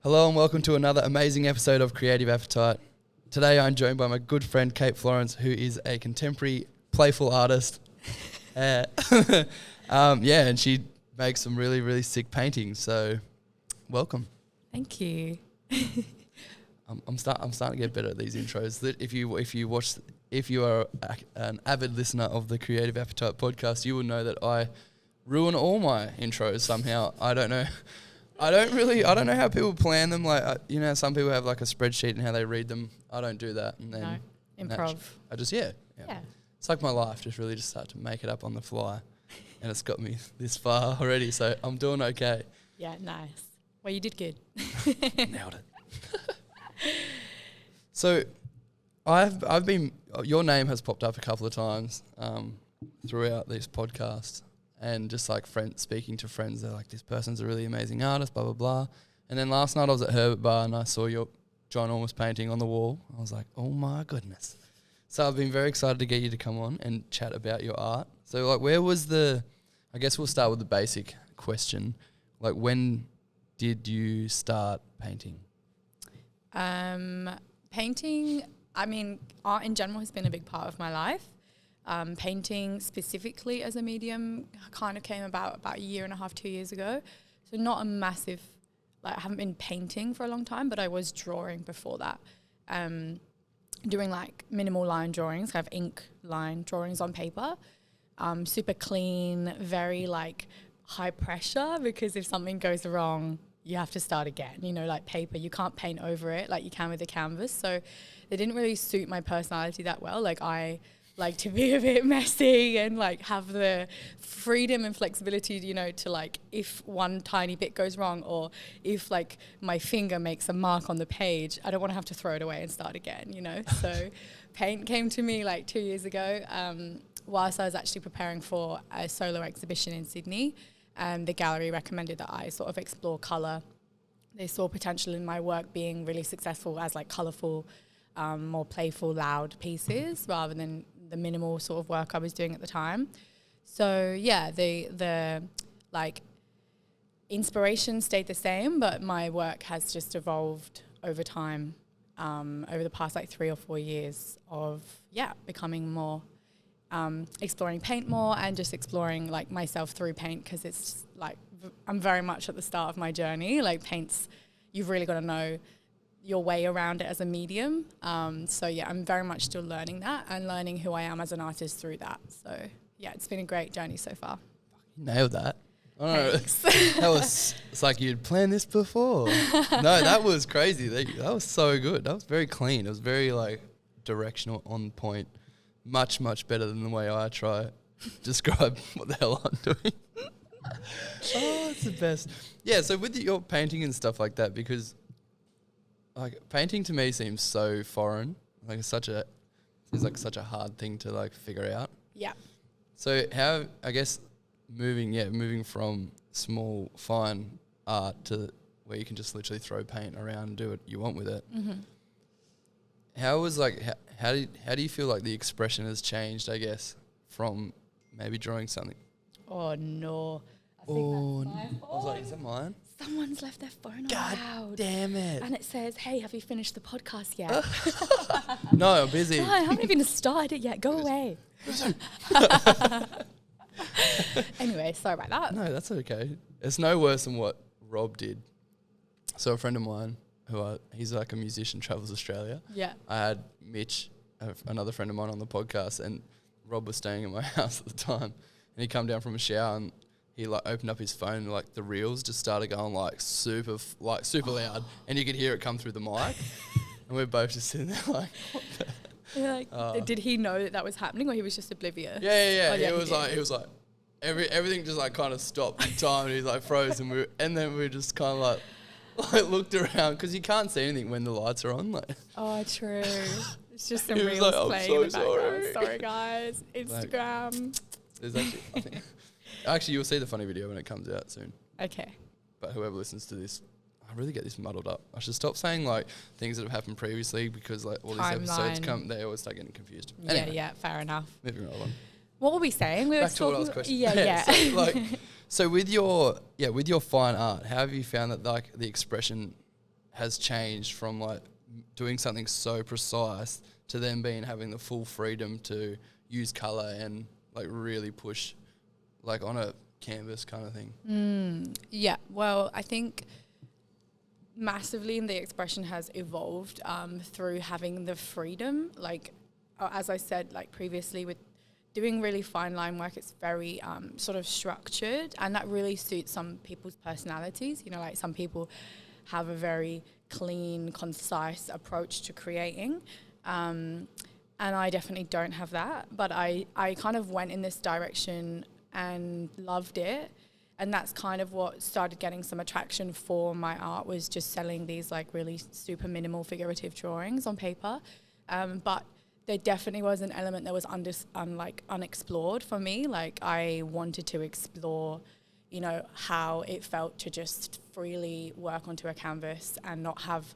Hello and welcome to another amazing episode of Creative Appetite. Today I'm joined by my good friend Kate Florence, who is a contemporary playful artist. And she makes some really, really sick paintings. So, welcome. Thank you. I'm starting to get better at these intros. If you are an avid listener of the Creative Appetite podcast, you will know that I ruin all my intros somehow. I don't know how people plan them. Like, some people have like a spreadsheet and how they read them. I don't do that. And then improv. I just, yeah. It's like my life, just start to make it up on the fly. And it's got me this far already, so I'm doing okay. Yeah, nice. Well, you did good. Nailed it. So, I've been, your name has popped up a couple of times throughout this podcast. And just like speaking to friends, they're like, this person's a really amazing artist, blah, blah, blah. And then last night I was at Herbert Bar and I saw your John Ormus painting on the wall. I was like, oh my goodness. So I've been very excited to get you to come on and chat about your art. So like, I guess we'll start with the basic question. Like, when did you start painting? Painting, art in general has been a big part of my life. Painting specifically as a medium kind of came about a year and a half, 2 years ago. So not a massive, I haven't been painting for a long time, but I was drawing before that. Doing like minimal line drawings, kind of ink line drawings on paper. Super clean, very like high pressure, because if something goes wrong, you have to start again. Like paper, you can't paint over it like you can with a canvas. So it didn't really suit my personality that well. Like, I like to be a bit messy and like have the freedom and flexibility, to like, if one tiny bit goes wrong or if like my finger makes a mark on the page, I don't want to have to throw it away and start again, So paint came to me like 2 years ago whilst I was actually preparing for a solo exhibition in Sydney. The gallery recommended that I sort of explore colour. They saw potential in my work being really successful as like colourful, more playful, loud pieces rather than the minimal sort of work I was doing at the time. So yeah, the like inspiration stayed the same, but my work has just evolved over time, over the past like 3 or 4 years of becoming more, exploring paint more and just exploring like myself through paint, because it's like I'm very much at the start of my journey. Like, paint's, you've really got to know your way around it as a medium. So yeah, I'm very much still learning that and learning who I am as an artist through that. So yeah, it's been a great journey so far. You nailed that. It's like you'd planned this before. No, that was crazy. That was so good. That was very clean. It was very like directional, on point. Much, much better than the way I try describe what the hell I'm doing. Oh, it's the best. Yeah, so with your painting and stuff like that, because like painting to me seems so foreign. Like, it's such a hard thing to like figure out. Yeah. So how, I guess, moving from small, fine art to where you can just literally throw paint around and do what you want with it. Mm-hmm. How do you feel like the expression has changed, I guess, from maybe drawing something? Oh no. I think that's my phone. I was like, is that mine? Someone's left their phone God loud. Damn it. And it says, hey, have you finished the podcast yet? No, I'm busy. No, I haven't even started yet. Go away. Anyway, sorry about that. No, that's okay. It's no worse than what Rob did. So a friend of mine, he's like a musician, travels Australia. Yeah. I had Mitch, another friend of mine, on the podcast, and Rob was staying at my house at the time. And he come down from a shower and he like opened up his phone and like the reels just started going like super loud, and you could hear it come through the mic. And we're both just sitting there like, what the? Did he know that was happening, or he was just oblivious? Yeah. Oh, yeah, he was like everything just like kind of stopped in time, and he's like froze, and then we just kind of like looked around, because you can't see anything when the lights are on. Like, oh, true. It's just some He was reels like, "I'm playing so in the background. sorry." Sorry, guys. Instagram. there's actually you'll see the funny video when it comes out soon. Okay. But whoever listens to this, I really get this muddled up. I should stop saying like things that have happened previously, because like all these episodes they always start getting confused. Anyway, Yeah, fair enough. Moving right on. What were we saying? We were Back to what I was questioning. Yeah. So with your fine art, how have you found that like the expression has changed from like doing something so precise to then having the full freedom to use colour and like really push like on a canvas kind of thing? Yeah, well, I think massively the expression has evolved through having the freedom. Like, as I said, like previously with doing really fine line work, it's very sort of structured, and that really suits some people's personalities. You know, like some people have a very clean, concise approach to creating. And I definitely don't have that, but I kind of went in this direction and loved it. And that's kind of what started getting some attraction for my art, was just selling these like really super minimal figurative drawings on paper. But there definitely was an element that was unexplored for me. Like I wanted to explore, you know, how it felt to just freely work onto a canvas and not have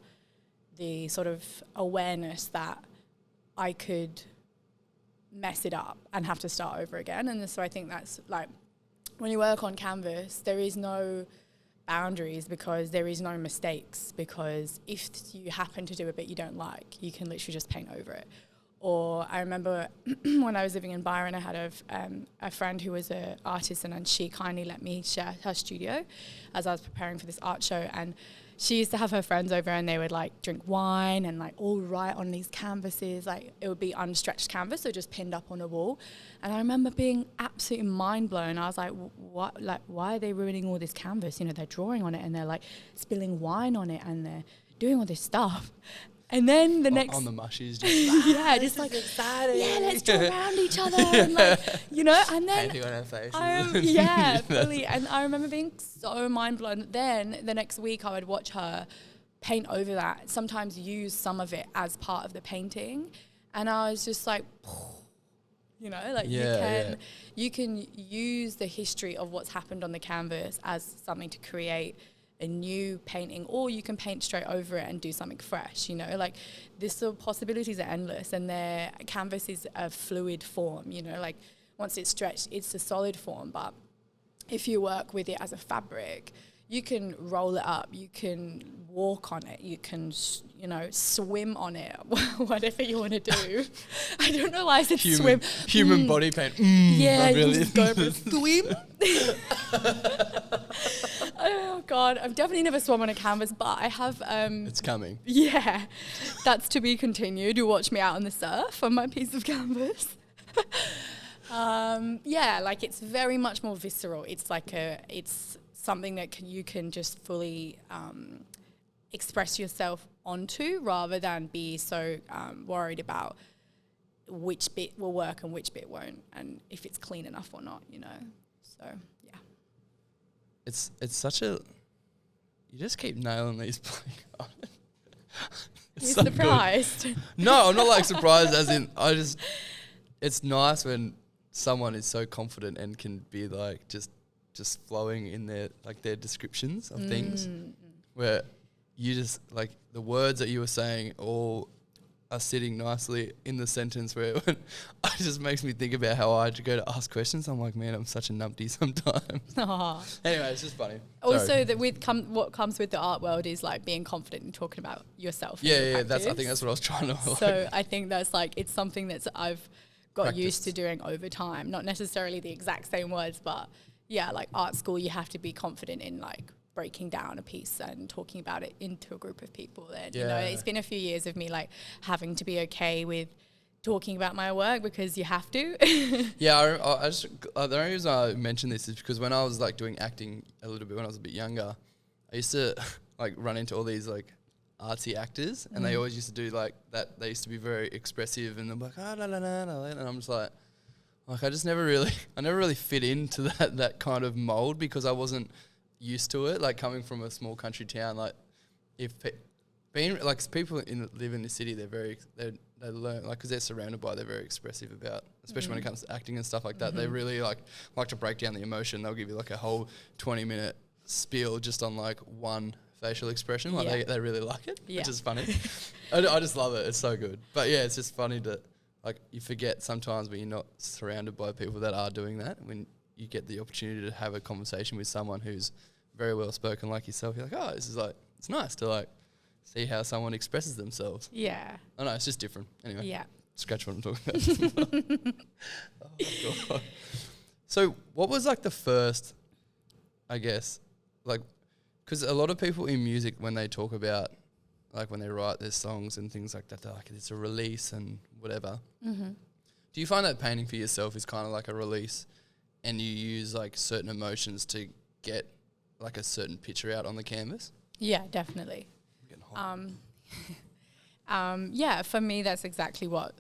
the sort of awareness that I could mess it up and have to start over again. And so I think that's like, when you work on canvas, there is no boundaries because there is no mistakes, because if you happen to do a bit you don't like, you can literally just paint over it. Or I remember when I was living in Byron, I had a friend who was an artist, and she kindly let me share her studio as I was preparing for this art show. And she used to have her friends over, and they would like drink wine and like all write on these canvases. Like it would be unstretched canvas, so just pinned up on a wall. And I remember being absolutely mind blown. I was like, what? Like, why are they ruining all this canvas? You know, they're drawing on it and they're like spilling wine on it and they're doing all this stuff. And then the next on the mushies, just yeah, just like exciting. Yeah, let's draw around each other and like, you know, and then painting on our faces. Yeah, fully. And I remember being so mind blown. Then the next week I would watch her paint over that, sometimes use some of it as part of the painting, and I was just like, you know, like you can use the history of what's happened on the canvas as something to create a new painting, or you can paint straight over it and do something fresh, you know, like the possibilities are endless, and their canvas is a fluid form, you know, like once it's stretched, it's a solid form. But if you work with it as a fabric, you can roll it up, you can walk on it, you can, you know, swim on it, whatever you want to do. I don't know why I said swim. Human body paint. Yeah, you just go for a swim. Oh God, I've definitely never swum on a canvas, but I have. It's coming. Yeah, that's to be continued. You watch me out on the surf on my piece of canvas. Yeah, like it's very much more visceral. It's like it's something that you can just fully express yourself onto, rather than be so worried about which bit will work and which bit won't, and if it's clean enough or not, you know. So yeah, it's such a, you just keep nailing these. You're so surprised? Good. No, I'm not like surprised. As in, it's nice when someone is so confident and can be like just flowing in their descriptions of things, where you just like the words that you were saying all are sitting nicely in the sentence, where it just makes me think about how I had to go to ask questions. I'm like, man, I'm such a numpty sometimes. Aww. Anyway, it's just funny. Also, that what comes with the art world is like being confident in talking about yourself. Yeah. I think that's what I was trying to. So I think that's like, it's something that I've got practiced. Used to doing over time. Not necessarily the exact same words, but yeah, like art school, you have to be confident in like breaking down a piece and talking about it into a group of people. And you know, it's been a few years of me like having to be okay with talking about my work, because you have to. Yeah, I just the only reason I mention this is because when I was like doing acting a little bit when I was a bit younger, I used to like run into all these like artsy actors, and they always used to do like that. They used to be very expressive, and they're like, la, la, la, la, and I'm just like I never really fit into that kind of mold, because I wasn't used to it. Like coming from a small country town, like being like people live in the city, they learn like, because they're surrounded by, they're very expressive about, especially when it comes to acting and stuff like that. They really like to break down the emotion. They'll give you like a whole 20-minute spiel just on like one facial expression. Like they really like it, which is funny. I just love it. It's so good. But yeah, it's just funny that like you forget sometimes when you're not surrounded by people that are doing that, when you get the opportunity to have a conversation with someone who's very well spoken like yourself, you're like, oh, this is like, it's nice to like see how someone expresses themselves. Yeah. Oh no, it's just different. Anyway, Yeah. scratch what I'm talking about. Oh, God. So what was like the first, I guess, like, because a lot of people in music, when they talk about, like when they write their songs and things like that, they're like, it's a release and whatever. Mm-hmm. Do you find that painting for yourself is kind of like a release and you use like certain emotions to get like a certain picture out on the canvas? Yeah, definitely. I'm getting hot. Yeah, for me, that's exactly what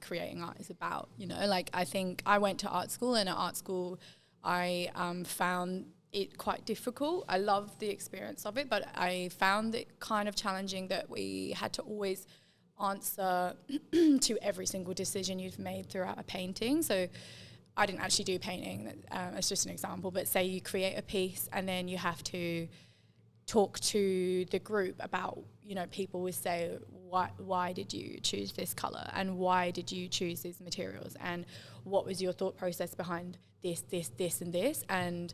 creating art is about. You know, like I think I went to art school, and at art school, I found it quite difficult. I loved the experience of it, but I found it kind of challenging that we had to always answer to every single decision you've made throughout a painting. So I didn't actually do painting, it's just an example, but say you create a piece and then you have to talk to the group about, you know, people would say, why did you choose this colour, and why did you choose these materials, and what was your thought process behind this, and this, and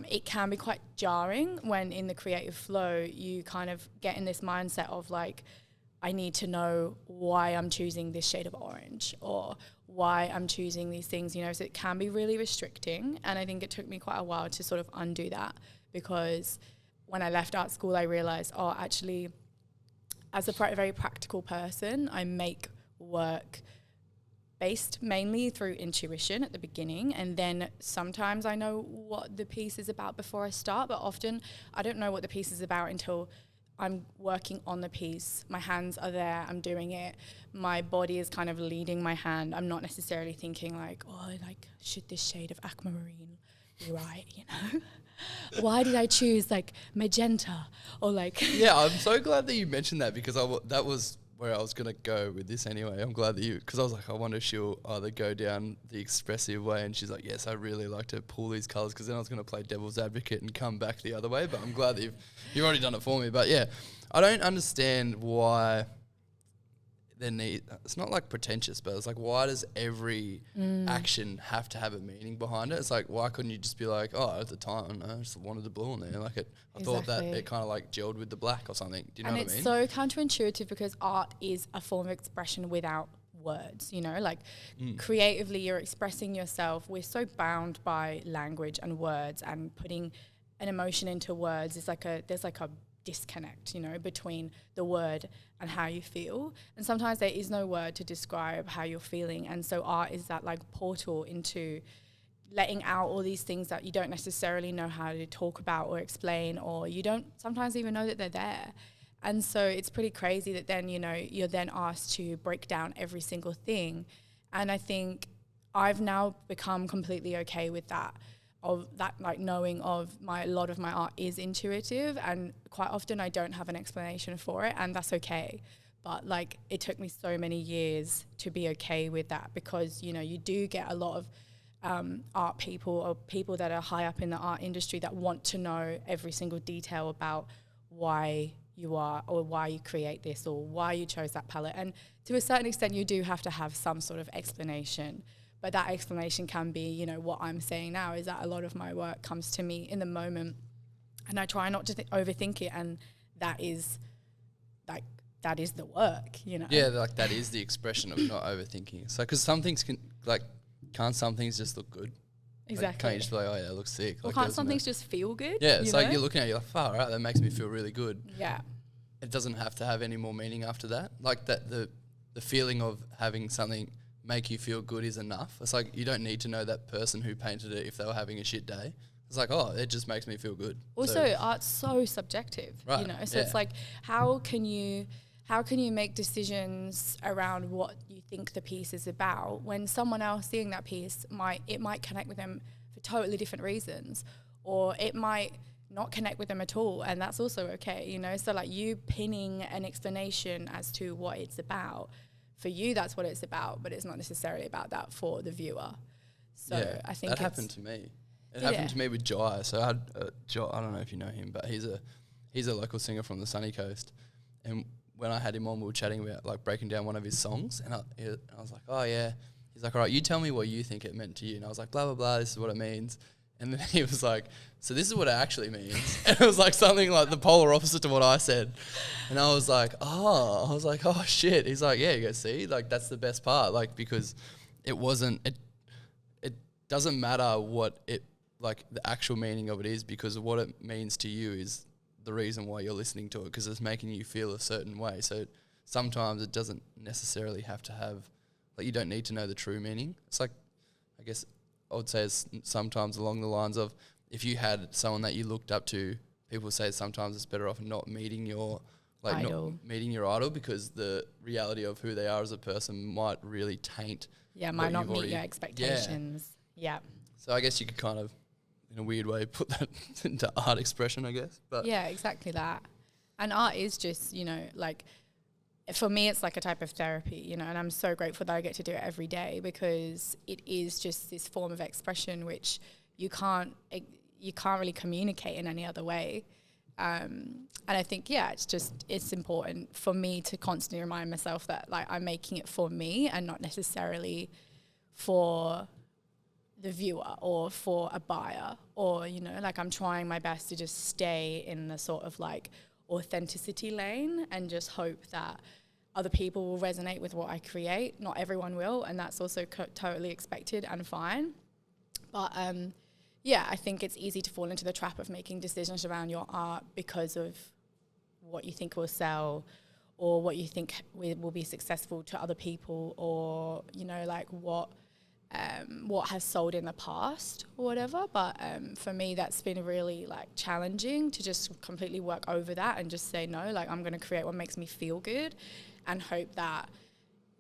it can be quite jarring when in the creative flow you kind of get in this mindset of like, I need to know why I'm choosing this shade of orange or why I'm choosing these things, you know, so it can be really restricting. And I think it took me quite a while to sort of undo that, because when I left art school, I realised, oh, actually, as a very practical person, I make work based mainly through intuition at the beginning, and then sometimes I know what the piece is about before I start, but often I don't know what the piece is about until I'm working on the piece. My hands are there, I'm doing it. My body is kind of leading my hand. I'm not necessarily thinking like, oh, like, should this shade of aquamarine be right, you know? Why did I choose like magenta or like... Yeah, I'm so glad that you mentioned that, because that was where I was going to go with this anyway. I'm glad that because I was like, I wonder if she'll either go down the expressive way, and she's like, yes, I really like to pull these colours, because then I was going to play devil's advocate and come back the other way, but I'm glad that you've already done it for me. But yeah, I don't understand why it's not like pretentious, but it's like, why does every action have to have a meaning behind it? It's like, why couldn't you just be like, oh, at the time, I just wanted the blue on there. Like I thought that it kind of like gelled with the black or something. Do you know what I mean? And it's so counterintuitive, because art is a form of expression without words, you know, like creatively you're expressing yourself. We're so bound by language and words, and putting an emotion into words is like there's like a disconnect, you know, between the word and how you feel. And sometimes there is no word to describe how you're feeling. And so art is that like portal into letting out all these things that you don't necessarily know how to talk about or explain, or you don't sometimes even know that they're there. And so it's pretty crazy that then, you know, you're then asked to break down every single thing. And I think I've now become completely okay with that, of that, like knowing of a lot of my art is intuitive, and quite often I don't have an explanation for it, and that's okay. But like it took me so many years to be okay with that, because, you know, you do get a lot of art people or people that are high up in the art industry that want to know every single detail about why you are, or why you create this, or why you chose that palette. And to a certain extent you do have to have some sort of explanation, but that explanation can be, you know, what I'm saying now is that a lot of my work comes to me in the moment, and I try not to overthink it, and that is the work, you know. Yeah, like that is the expression of not overthinking. So because some things can't some things just look good? Exactly. Like, can't you just be like, oh yeah, it looks sick? Or like, can't some things just feel good? Yeah, it's like you're looking at it, you're like, far right, that makes me feel really good. Yeah. It doesn't have to have any more meaning after that. Like that, the feeling of having something make you feel good is enough. It's like you don't need to know that person who painted it if they were having a shit day. It's like, oh, it just makes me feel good. Also, art's so subjective, right, you know. So it's like, how can you make decisions around what you think the piece is about when someone else seeing that piece might connect with them for totally different reasons, or it might not connect with them at all, and that's also okay, you know. So like you pinning an explanation as to what it's about, for you that's what it's about, but it's not necessarily about that for the viewer. So yeah, I think that happened to me. It happened to me with Jai. So I had Jai, I don't know if you know him, but he's a local singer from the sunny coast, and when I had him on, we were chatting about like breaking down one of his songs, and I was like, oh yeah. He's like, all right, you tell me what you think it meant to you. And I was like, blah, blah, blah, this is what it means. And then he was like, so this is what it actually means. And it was like something like the polar opposite to what I said. And I was like, oh shit. He's like, yeah, you go, see, like that's the best part. Like, because it doesn't matter what it, like the actual meaning of it is, because what it means to you is the reason why you're listening to it, because it's making you feel a certain way. So sometimes it doesn't necessarily have to have, like you don't need to know the true meaning. It's like, I guess I would say it's sometimes along the lines of, if you had someone that you looked up to, people say sometimes it's better off not meeting your idol. not meeting your idol, because the reality of who they are as a person might really taint. Yeah, might not meet your expectations. Yeah. So I guess you could kind of, in a weird way, put that into art expression, I guess. But yeah, exactly that. And art is just, you know, like, for me, it's like a type of therapy, you know, and I'm so grateful that I get to do it every day, because it is just this form of expression which you can't really communicate in any other way. And I think, yeah, it's important for me to constantly remind myself that, like, I'm making it for me and not necessarily for the viewer or for a buyer, or, you know, like, I'm trying my best to just stay in the sort of like authenticity lane and just hope that other people will resonate with what I create. Not everyone will, and that's also totally expected and fine. But yeah, I think it's easy to fall into the trap of making decisions around your art because of what you think will sell, or what you think will be successful to other people, or, you know, like what has sold in the past or whatever. But for me, that's been really like challenging to just completely work over that and just say, no, like, I'm going to create what makes me feel good, and hope that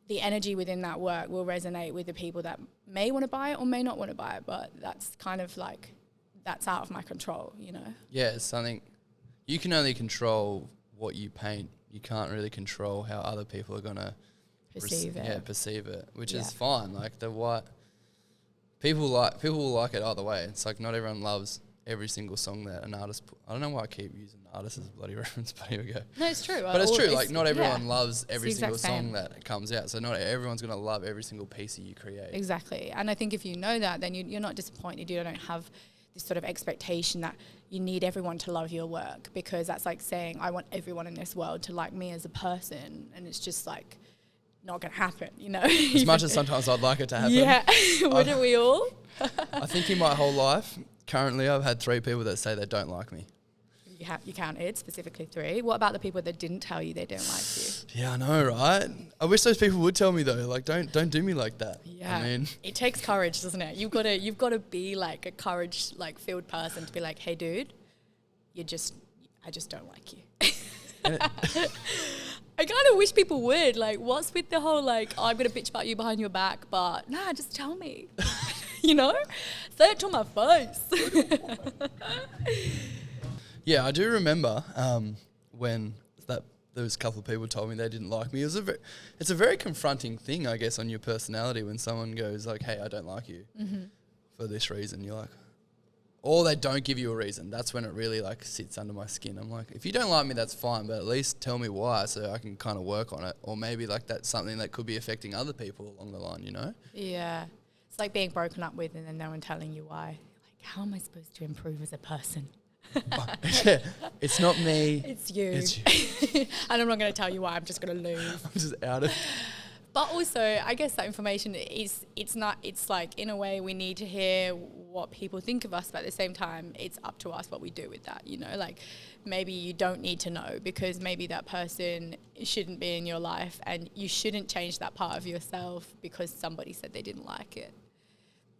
the energy within that work will resonate with the people that may want to buy it or may not want to buy it. But that's kind of like, that's out of my control, you know? yeah, it's something, you can only control what you paint. You can't really control how other people are going to perceive it, which is fine. Like, people will like it either way. It's like, not everyone loves every single song that an artist I don't know why I keep using artists as a bloody reference, but here we go. No, it's true. But it's true, like, not everyone loves every single song that comes out. So not everyone's going to love every single piece that you create. Exactly. And I think if you know that, then you're not disappointed. You don't have this sort of expectation that you need everyone to love your work, because that's like saying, I want everyone in this world to like me as a person. And it's just like not going to happen, you know? As much as sometimes I'd like it to happen. Yeah, wouldn't we all? I think in my whole life, currently, I've had 3 people that say they don't like me. You counted specifically 3. What about the people that didn't tell you they don't like you? Yeah, I know, right? I wish those people would tell me though. Like, don't do me like that. Yeah, I mean, it takes courage, doesn't it? You've got to be like a courage, like, filled person to be like, hey, dude, I just don't like you. I kind of wish people would. Like, what's with the whole like, I'm gonna bitch about you behind your back, but nah, just tell me. You know, say it to my face. yeah, I do remember when those couple of people told me they didn't like me. It's a very confronting thing, I guess, on your personality when someone goes like, hey, I don't like you for this reason. You're like, or they don't give you a reason. That's when it really like sits under my skin. I'm like, if you don't like me, that's fine, but at least tell me why so I can kind of work on it. Or maybe like that's something that could be affecting other people along the line, you know? Yeah. It's like being broken up with and then no one telling you why. Like, how am I supposed to improve as a person? Yeah, it's not me. It's you. And I'm not going to tell you why. I'm just going to leave. I'm just out of. But also, I guess that information it's like, in a way, we need to hear what people think of us, but at the same time, it's up to us what we do with that, you know? Like, maybe you don't need to know, because maybe that person shouldn't be in your life, and you shouldn't change that part of yourself because somebody said they didn't like it.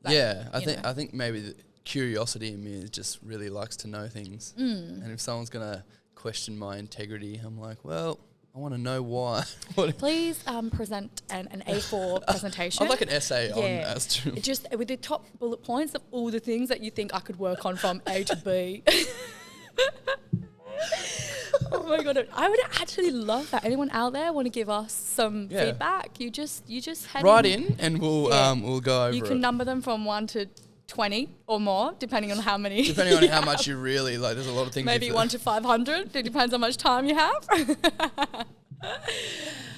Like, yeah, I think maybe the curiosity in me just really likes to know things. And if someone's going to question my integrity, I'm like, well, I want to know why. Please present an A4 presentation. I'd like an essay on as to... Just with the top bullet points of all the things that you think I could work on from A to B. Oh my God, I would actually love that. Anyone out there want to give us some feedback? You just head write in and we'll go over it. You can number them from 1 to 20 or more, depending on how many. Depending on how much you really like. There's a lot of things. Maybe 1 to 500. It depends how much time you have.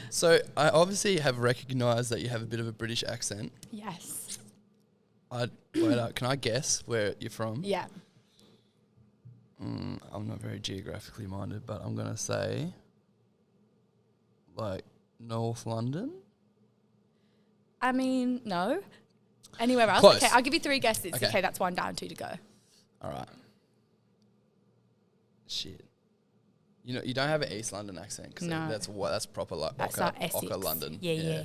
So I obviously have recognised that you have a bit of a British accent. Yes. Can I guess where you're from? Yeah. I'm not very geographically minded, but I'm gonna say like North London. I mean, no. Anywhere else? Close. Okay, I'll give you 3 guesses. Okay. Okay, that's 1 down, 2 to go. All right. Shit. You know, you don't have an East London accent because No. that's proper like That's our Essex. Ocker London. Yeah.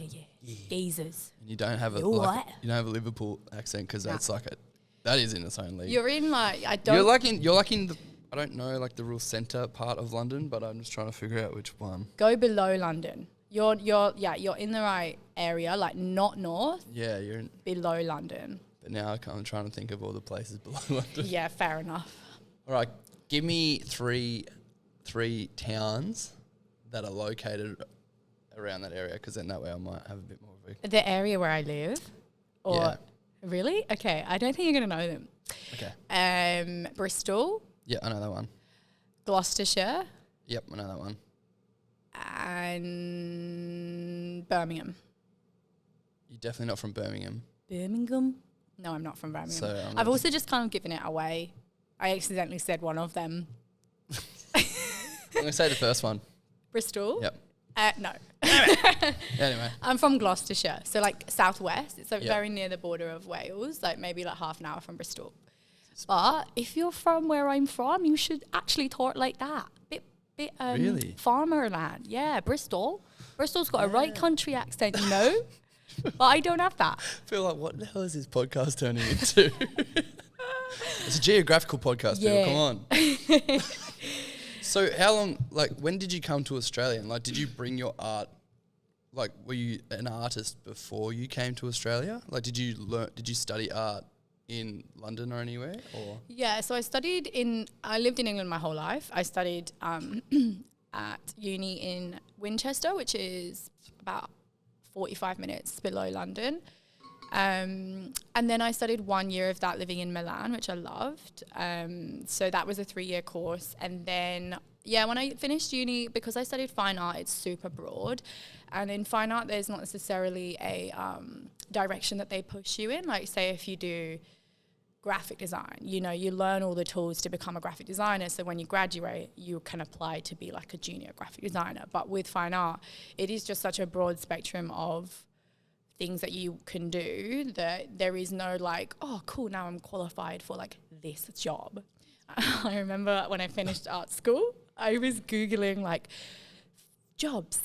Geezers. And you don't have a You're like, what? you don't have a Liverpool accent because that's like that is in its own league. You're in like, I don't. You're like in the, I don't know, like the real centre part of London, but I'm just trying to figure out which one. Go below London. You're in the right area, like not north, Yeah, you're in, below London. but now I'm trying to think of all the places below London. Yeah, fair enough. All right, give me three towns that are located around that area, because then that way I might have a bit more of a... The area where I live? Or Yeah. Really? Okay, I don't think you're going to know them. Okay. Bristol, Yeah, I know that one. Gloucestershire, Yep, I know that one. and Birmingham. You're definitely not from Birmingham. Birmingham? No, I'm not from Birmingham. So I've also just kind of given it away. I accidentally said one of them. I'm going to say the first one. Bristol? Yep. No. Anyway. I'm from Gloucestershire, so like southwest. It's Yep. very near the border of Wales, like maybe like half an hour from Bristol. But if you're from where I'm from, you should actually talk like that. Bit Really? farmer land. Yeah, Bristol. Bristol's got a right country accent, you know? But I don't have that. I feel like, what the hell is this podcast turning into? It's a geographical podcast, Yeah. people. Come on. So how long, like, when did you come to Australia? And, like, did you bring your art, like, were you an artist before you came to Australia? Like, did you study art in London or anywhere? Or Yeah, so I lived in England my whole life. I studied at uni in Winchester, which is about 45 minutes below London. And then I studied 1 year of that living in Milan, which I loved. So that was a 3-year course. And then, when I finished uni, because I studied fine art, it's super broad. And in fine art, there's not necessarily a direction that they push you in. Like, say, if you do graphic design, you learn all the tools to become a graphic designer. So when you graduate, you can apply to be like a junior graphic designer. But with fine art, it is just such a broad spectrum of things that you can do that there is no like, oh, cool, now I'm qualified for like this job. I remember when I finished art school, I was Googling like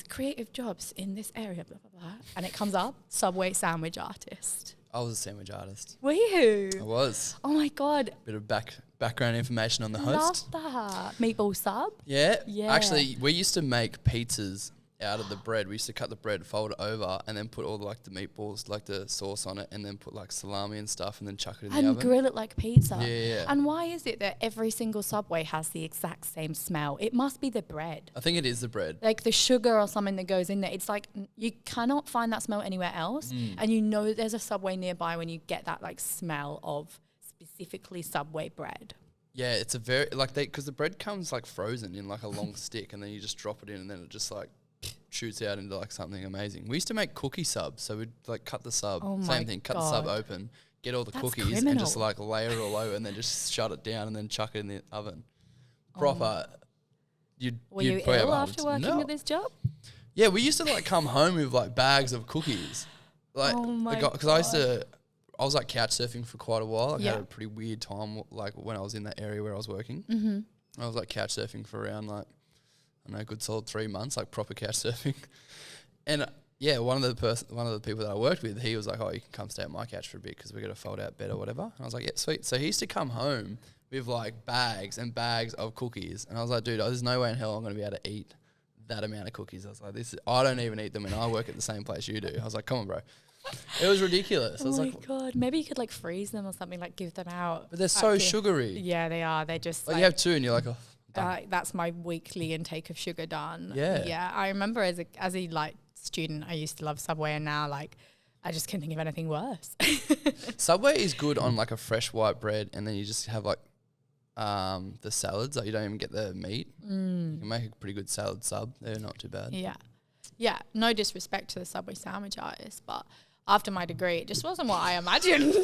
creative jobs in this area, blah, blah, blah. And it comes up, Subway sandwich artist. I was a sandwich artist. Were you? I was. Oh my God. Bit of background information on the host. Love that. Meatball sub? Yeah. Yeah. Actually, we used to make pizzas out of the bread. We used to cut the bread, fold it over, and then put all the meatballs, like the sauce on it, and then put like salami and stuff, and then chuck it in the oven. And grill it like pizza. Yeah. And why is it that every single Subway has the exact same smell? It must be the bread. I think it is the bread. Like the sugar or something that goes in there. It's like you cannot find that smell anywhere else. And there's a Subway nearby when you get that like smell of specifically Subway bread. Yeah, it's a very, because the bread comes like frozen in like a long stick, and then you just drop it in, and then it just like shoots out into like something amazing. We used to make cookie subs, so we'd like cut the sub, same thing, cut the sub open, get all the cookies, criminal. and just like layer it all over, and then just shut it down, and then chuck it in the oven. Proper. Were you probably have ill a after working no. at this job? Yeah, we used to like come home with like bags of cookies. Like, Oh my because I was like couch surfing for quite a while. Like, I Yeah. had a pretty weird time, like when I was in that area where I was working. Mm-hmm. I was like couch surfing for around like, I don't know, a good solid 3 months, like proper couch surfing. And one of the people that I worked with, he was like, oh, you can come stay at my couch for a bit because we're going to fold out bed or whatever. And I was like, yeah, sweet. So he used to come home with like bags and bags of cookies. And I was like, dude, there's no way in hell I'm going to be able to eat that amount of cookies. I was like, I don't even eat them, and I work at the same place you do. I was like, come on, bro. It was ridiculous. I was Oh my like, God. Maybe you could like freeze them or something, like give them out. but they're so sugary. Yeah, they are. They're just Like, you have two and you're like, oh, done. that's my weekly intake of sugar done. Yeah. Yeah. I remember as a like student, I used to love Subway, and now like I just can't think of anything worse. Subway is good on like a fresh white bread, and then you just have like the salads. Like, you don't even get the meat. You can make a pretty good salad sub. They're not too bad. Yeah. Yeah. No disrespect to the Subway sandwich artist, but after my degree, it just wasn't what I imagined,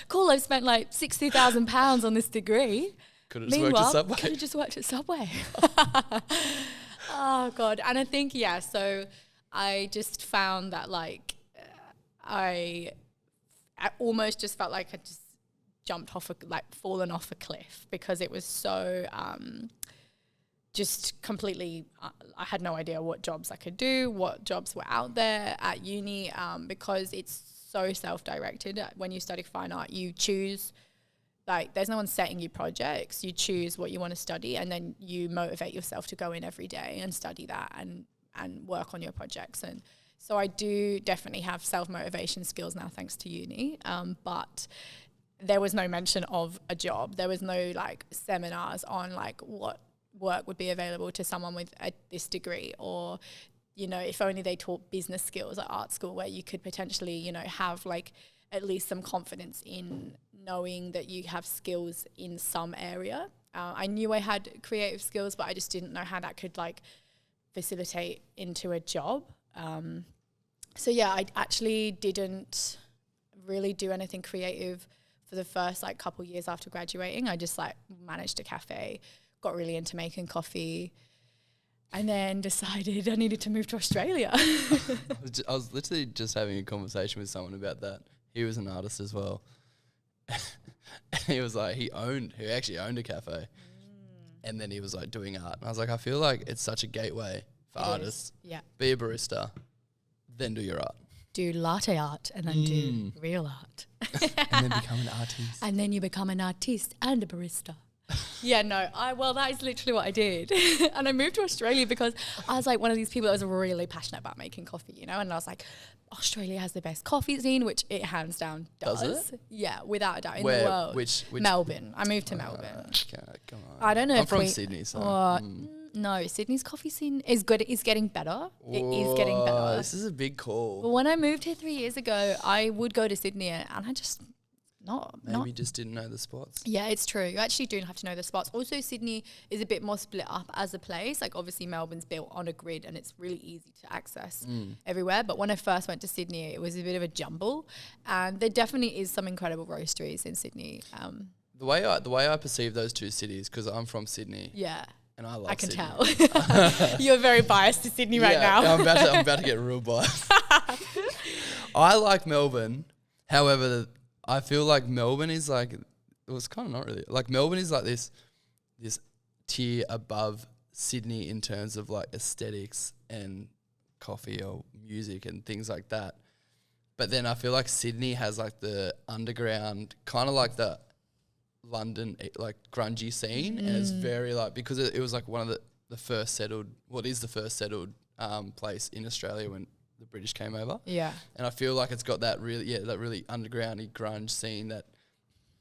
Cool, I've spent like £60,000 on this degree. Could have just worked at Subway. Could have just worked at Subway. Oh, God. And I think, so I just found that, like, I almost just felt like I just jumped off, fallen off a cliff, because it was so just completely, I had no idea what jobs I could do, what jobs were out there at uni, because it's so self-directed. When you study fine art, you choose, like, there's no one setting you projects. You choose what you want to study, and then you motivate yourself to go in every day and study that and work on your projects. And so I do definitely have self-motivation skills now, thanks to uni, but there was no mention of a job. There was no, like, seminars on, like, what work would be available to someone with this degree, or, if only they taught business skills at art school, where you could potentially, have, like, at least some confidence in knowing that you have skills in some area. I knew I had creative skills, but I just didn't know how that could, like, facilitate into a job. So yeah, I actually didn't really do anything creative for the first, like, couple years after graduating. I just, like, managed a cafe, got really into making coffee, and then decided I needed to move to Australia. I was literally just having a conversation with someone about that. He was an artist as well. And he was like, he actually owned a cafe. And then he was, like, doing art. And I was like, I feel like it's such a gateway for artists. Yeah. Be a barista, then do your art. Do latte art, and then do real art. And then become an artiste. And then you become an artiste and a barista. Yeah, no, that is literally what I did. And I moved to Australia because I was, like, one of these people that was really passionate about making coffee, and I was like, Australia has the best coffee scene, which it hands down does. Does it? Yeah, without a doubt. In Where? the world. Which? Melbourne. I moved to Melbourne. Come on. I don't know. I'm from Sydney, so. No, Sydney's coffee scene is good. It's getting better. It is getting better. This is a big call. But when I moved here 3 years ago, I would go to Sydney, and I just Maybe just didn't know the spots. Yeah, it's true. You actually do have to know the spots. Also, Sydney is a bit more split up as a place. Like, obviously, Melbourne's built on a grid, and it's really easy to access everywhere. But when I first went to Sydney, it was a bit of a jumble, and there definitely is some incredible roasteries in Sydney. The way I perceive those two cities, because I'm from Sydney. Yeah. And I love I can Sydney. tell. You're very biased to Sydney right now. I'm about to get real biased. I like Melbourne. However, I feel like Melbourne is like, it's kind of not really, like, Melbourne is like this tier above Sydney in terms of, like, aesthetics and coffee or music and things like that. But then I feel like Sydney has, like, the underground, kind of like the London, like, grungy scene. And it's very, like, because it was, like, one of the first settled, what is the first settled place in Australia when the British came over. Yeah. And I feel like it's got that really undergroundy grunge scene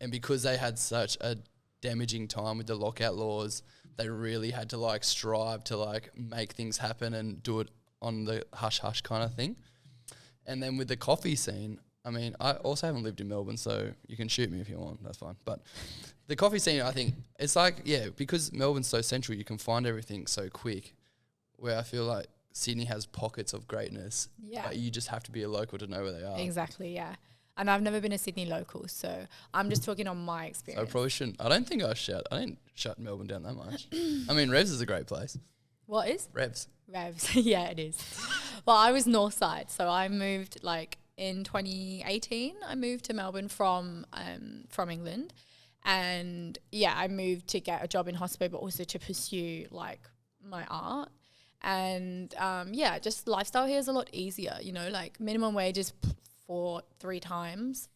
and because they had such a damaging time with the lockout laws, they really had to, like, strive to, like, make things happen and do it on the hush-hush kind of thing. And then with the coffee scene, I mean, I also haven't lived in Melbourne, so you can shoot me if you want, that's fine. But the coffee scene, I think, it's like, because Melbourne's so central, you can find everything so quick, where I feel like Sydney has pockets of greatness. Yeah. But you just have to be a local to know where they are. Exactly, yeah. And I've never been a Sydney local, so I'm just talking on my experience. So I probably shouldn't. I didn't shut Melbourne down that much. I mean, Revs is a great place. What is? Revs. Yeah, it is. Well, I was north side, so I moved, like, in 2018. I moved to Melbourne from England. And, yeah, I moved to get a job in hospo, but also to pursue, like, my art. And, just lifestyle here is a lot easier, like, minimum wage is four times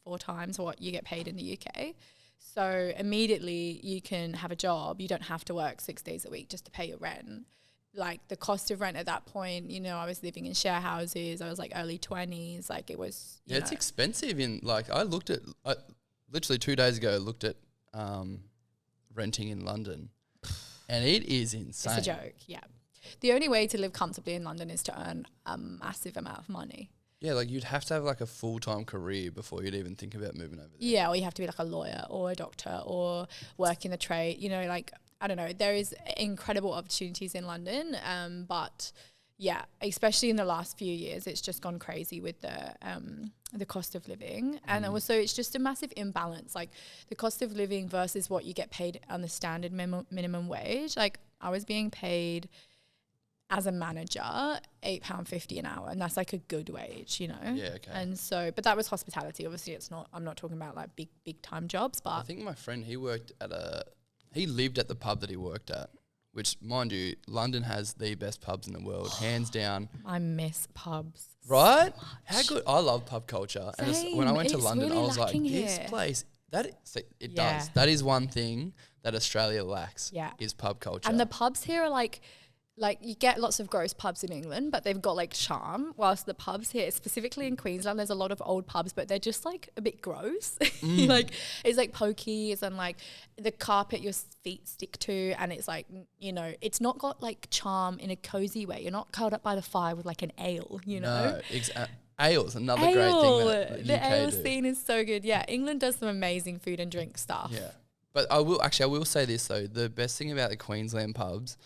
what you get paid in the UK. So immediately you can have a job. You don't have to work 6 days a week just to pay your rent. Like, the cost of rent at that point, I was living in share houses. I was, like, early 20s. Like, it was, you know. It's expensive I literally 2 days ago looked at renting in London, and it is insane. It's a joke, yeah. The only way to live comfortably in London is to earn a massive amount of money. Yeah, like, you'd have to have, like, a full-time career before you'd even think about moving over there. Yeah, or you have to be, like, a lawyer or a doctor or work in the trade. Like, I don't know. There is incredible opportunities in London, but Yeah, especially in the last few years, it's just gone crazy with the cost of living. And also it's just a massive imbalance, like the cost of living versus what you get paid on the standard minimum wage. Like I was being paid as a manager £8.50 an hour, and that's like a good wage, you know? Yeah, okay. And so, but that was hospitality. Obviously it's not, I'm not talking about like big time jobs, but I think my friend, he lived at the pub that he worked at. Which, mind you, London has the best pubs in the world, hands down. I miss pubs. Right? So How good. I love pub culture. Same. And when I went to It's London, really I was like, lacking this here. place, it does. That is one thing that Australia lacks, is pub culture. And the pubs here are like you get lots of gross pubs in England, but they've got like charm. Whilst the pubs here, specifically in Queensland, there's a lot of old pubs, but they're just like a bit gross. Like it's like pokies and like the carpet your feet stick to, and it's like, you know, it's not got like charm in a cozy way. You're not curled up by the fire with like an ale, you know? No, ale's another great thing that the UK ale do. scene is so good. Yeah, England does some amazing food and drink stuff. Yeah. But I will say this though, the best thing about the Queensland pubs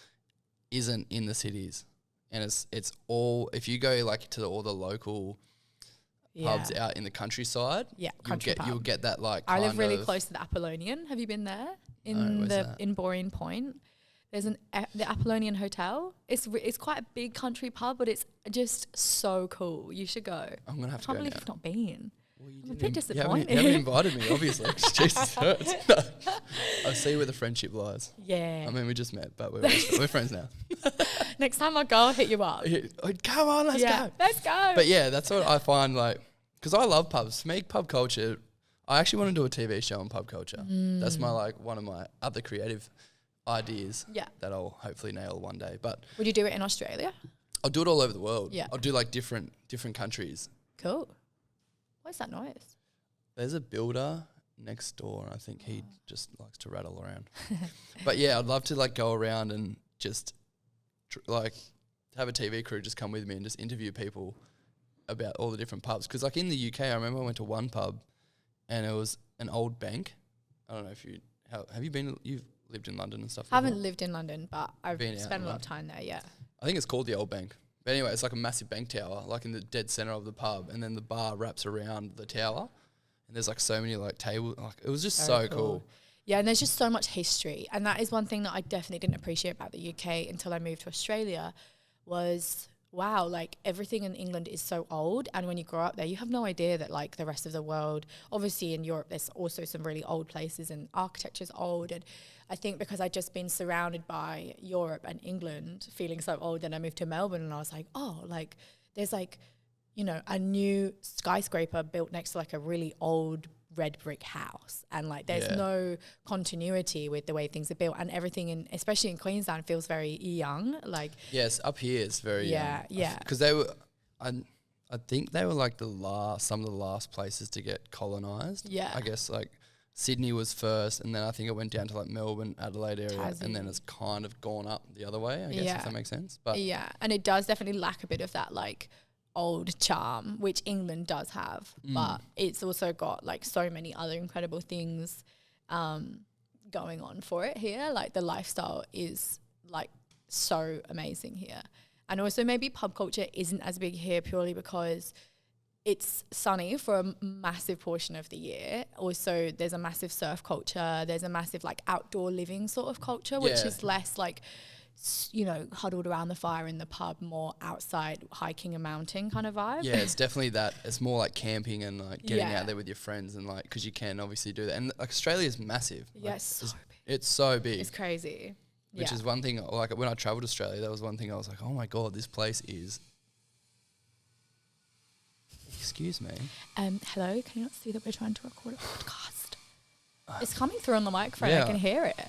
isn't in the cities, and it's all, if you go like to all the local pubs out in the countryside, you'll get that like I live really close to the Apollonian. Have you been there? In Borean Point, there's the Apollonian Hotel. It's quite a big country pub, but it's just so cool. You should go. I'm gonna have I to can't go believe now. you've not been. Well, I'm a bit disappointed. You haven't invited me, obviously. Jesus hurts. I see where the friendship lies. Yeah. I mean, we just met, but we're friends now. Next time I go, I'll hit you up. Come on, let's go. Let's go. But yeah, that's what I find, like, because I love pubs. For me, pub culture, I actually want to do a TV show on pub culture. That's one of my other creative ideas that I'll hopefully nail one day. But would you do it in Australia? I'll do it all over the world. Yeah. I'll do like different countries. Cool. What's that noise? There's a builder next door, and I think he just likes to rattle around. But yeah, I'd love to like go around and just like have a TV crew just come with me and just interview people about all the different pubs. Because like in the UK, I remember I went to one pub and it was an old bank. I don't know if have you been, you've lived in London and stuff? I haven't lived in London, but I've spent a lot of time there, I think it's called the Old Bank. But anyway, it's like a massive bank tower, like in the dead center of the pub, and then the bar wraps around the tower, and there's like so many like tables. Like it was just so cool. Yeah, and there's just so much history, and that is one thing that I definitely didn't appreciate about the UK until I moved to Australia. Was wow, like everything in England is so old, and when you grow up there, you have no idea that like the rest of the world. Obviously, in Europe, there's also some really old places, and architecture's old, and I think because I'd just been surrounded by Europe and England feeling so old, then I moved to Melbourne and I was like, oh, like there's like, you know, a new skyscraper built next to like a really old red brick house. And like there's no continuity with the way things are built, and everything especially in Queensland feels very young. Like yes, up here it's very young. Yeah. Because they were, I think they were like some of the last places to get colonised. Yeah. I guess like Sydney was first, and then I think it went down to like Melbourne, Adelaide area, Tassie. And then it's kind of gone up the other way, I guess, if that makes sense. But yeah, and it does definitely lack a bit of that like old charm, which England does have, but it's also got like so many other incredible things going on for it here. Like the lifestyle is like so amazing here. And also maybe pub culture isn't as big here purely because it's sunny for a massive portion of the year. Also, there's a massive surf culture. There's a massive like outdoor living sort of culture, which is less like, you know, huddled around the fire in the pub, more outside hiking a mountain kind of vibe. yeah, it's definitely that. It's more like camping and like getting out there with your friends, and like because you can obviously do that. And like Australia is massive. Yeah, like, it's so big. It's so big. It's crazy. Which is one thing. Like when I traveled to Australia, that was one thing I was like, oh my god, this place is. Excuse me. Hello, can you not see that we're trying to record a podcast? It's coming through on the microphone. I can hear it.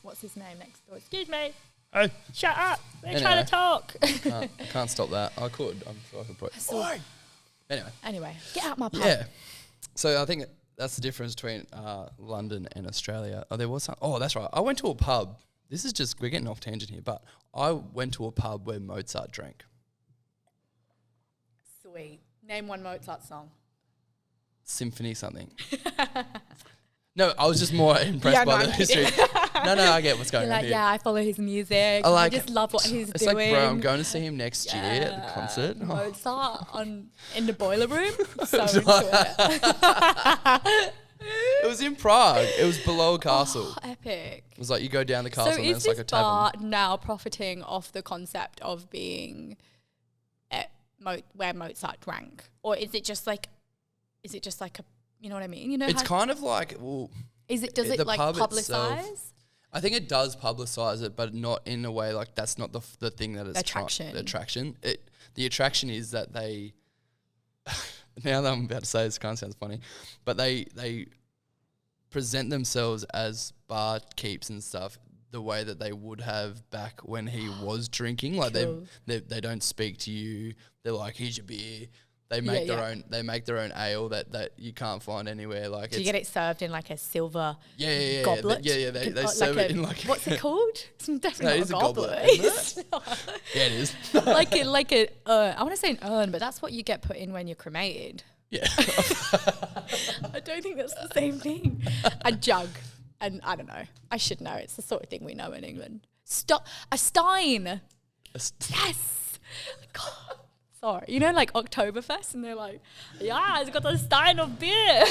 What's his name next door? Excuse me. Oh. Shut up. We're trying to talk. I can't stop that. I could. I'm sure I could probably. Anyway, get out my pub. Yeah. So I think that's the difference between London and Australia. Oh, there was some. Oh, that's right. I went to a pub. This is just, we're getting off tangent here, but I went to a pub where Mozart drank. Sweet. Name one Mozart song. Symphony something. No, I was just more impressed by the history. No, I get what's going You're on like, here. yeah, I follow his music. I just love what he's it's doing. It's like, bro, I'm going to see him next year at the concert. Mozart in the boiler room. So into it. It was in Prague. It was below a castle. Oh, epic. It was like you go down the castle so and it's like a tavern. bar now profiting off the concept of being where Mozart drank? Or is it just like a, you know what I mean? You know, it's kind of like, well, does it like publicize? I think it does publicize it, but not in a way like that's not the thing that it's attraction. The attraction. The attraction is that they. Now that I'm about to say this, kind of sounds funny, but they present themselves as bar keeps and stuff the way that they would have back when he was drinking. Like they don't speak to you. They're like, here's your beer. They make their own. They make their own ale that you can't find anywhere. Like, do you get it served in like a silver goblet? Yeah. They serve it in like what's it called? It's definitely not a goblet. Isn't it? Yeah, it is. like a I want to say an urn, but that's what you get put in when you're cremated. Yeah. I don't think that's the same thing. A jug, and I don't know. I should know. It's the sort of thing we know in England. A stein. Yes. God. Sorry, you know, like Oktoberfest, and they're like, yeah, it's got a stein of beer.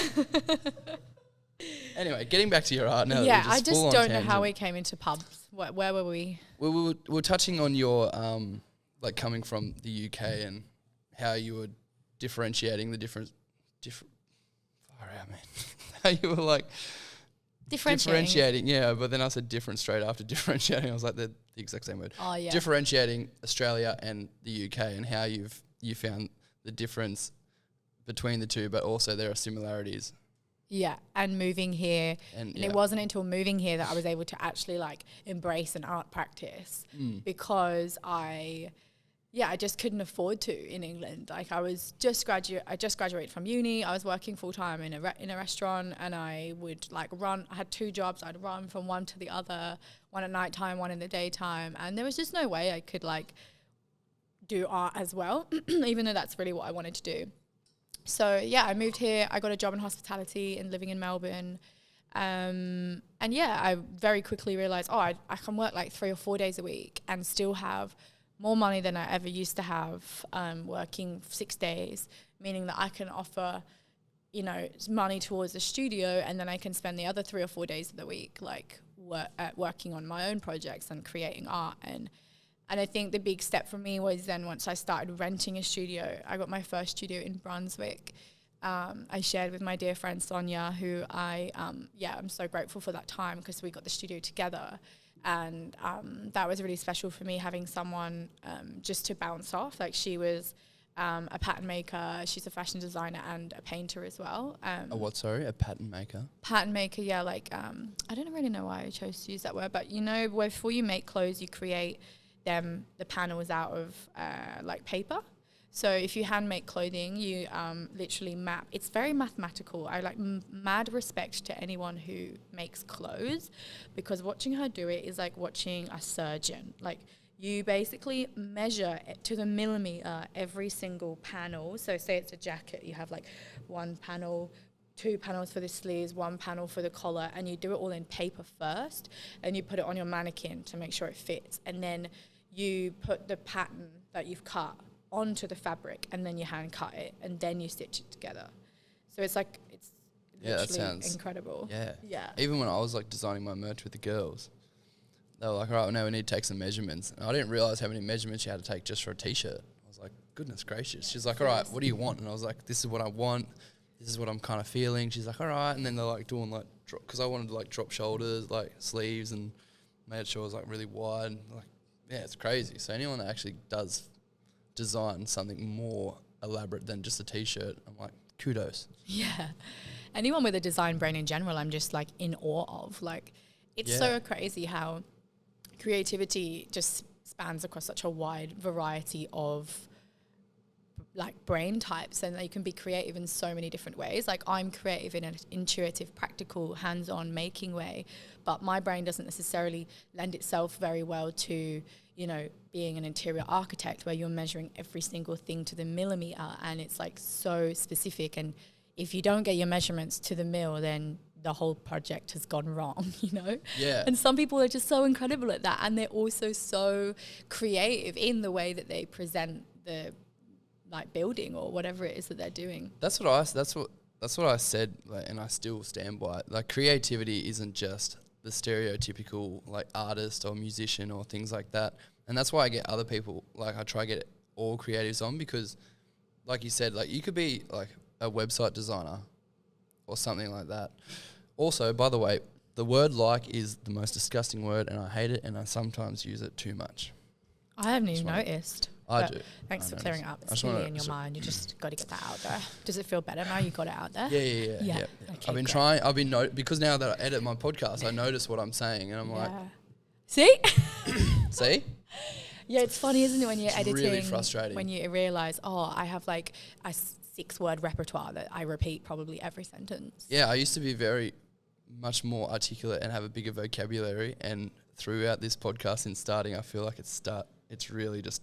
Anyway, getting back to your art now. Yeah, I just don't know how we came into pubs. Where were we? We were touching on your, like coming from the UK and how you were differentiating the different. Far out, man. How you were like differentiating, yeah. But then I said different straight after differentiating. I was like the exact same word. Oh yeah. Differentiating Australia and the UK and how you found the difference between the two, but also there are similarities. Yeah, and moving here, and it wasn't until moving here that I was able to actually like embrace an art practice because I just couldn't afford to in England. Like I just graduated from uni. I was working full time in a restaurant, and I would like run. I had 2 jobs. I'd run from one to the other, one at night time, one in the daytime, and there was just no way I could like do art as well, even though that's really what I wanted to do. So yeah, I moved here. I got a job in hospitality and living in Melbourne. And yeah, I very quickly realized, I can work like 3 or 4 days a week and still have more money than I ever used to have, working 6 days, meaning that I can offer, you know, money towards the studio, and then I can spend the other 3 or 4 days of the week like working on my own projects and creating art. And I think the big step for me was then once I started renting a studio. I got my first studio in Brunswick. I shared with my dear friend Sonia, who I'm so grateful for that time because we got the studio together. And that was really special for me, having someone just to bounce off. Like she was a pattern maker, she's a fashion designer and a painter as well. A what, sorry? A pattern maker? Pattern maker, yeah. Like I don't really know why I chose to use that word, but you know, before you make clothes, you create the panels out of like paper. So if you hand make clothing, you literally map. It's very mathematical. I like mad respect to anyone who makes clothes, because watching her do it is like watching a surgeon. Like you basically measure it to the millimeter every single panel. So say it's a jacket, you have like 1 panel, 2 panels for the sleeves, 1 panel for the collar, and you do it all in paper first, and you put it on your mannequin to make sure it fits, and then you put the pattern that you've cut onto the fabric, and then you hand cut it, and then you stitch it together. So it's like, it's that sounds incredible. Yeah. Even when I was like designing my merch with the girls, they were like, all right, well, now we need to take some measurements. And I didn't realize how many measurements you had to take just for a t-shirt. I was like, goodness gracious. She's like, all right, what do you want? And I was like, this is what I want. This is what I'm kind of feeling. She's like, all right. And then they're like doing like drop, because I wanted to like drop shoulders, like sleeves, and made sure it was like really wide. And like, yeah, it's crazy. So anyone that actually does design something more elaborate than just a t-shirt, I'm like, kudos. Yeah. Anyone with a design brain in general, I'm just like in awe of. Like, it's so crazy how creativity just spans across such a wide variety of like brain types, and you can be creative in so many different ways. Like I'm creative in an intuitive, practical, hands-on making way, but my brain doesn't necessarily lend itself very well to, you know, being an interior architect where you're measuring every single thing to the millimeter, and it's like so specific. And if you don't get your measurements to the mill, then the whole project has gone wrong, you know? Yeah. And some people are just so incredible at that, and they're also so creative in the way that they present the like building or whatever it is that they're doing. That's what I said, like, and I still stand by it. Like, creativity isn't just the stereotypical like artist or musician or things like that. And that's why I get other people, like I try to get all creatives on, because like you said, like you could be like a website designer or something like that. Also, by the way, the word like is the most disgusting word, and I hate it, and I sometimes use it too much. I haven't even noticed. I do. Thanks for clearing it up. It's really in your mind. You just got to get that out there. Does it feel better now you got it out there? Yeah. Okay, because now that I edit my podcast, I notice what I'm saying, and I'm like, see? See? Yeah, it's funny, isn't it, when you're editing, really frustrating. when you realise, I have like a 6-word repertoire that I repeat probably every sentence. Yeah, I used to be very much more articulate and have a bigger vocabulary, and throughout this podcast and starting, I feel like it's really just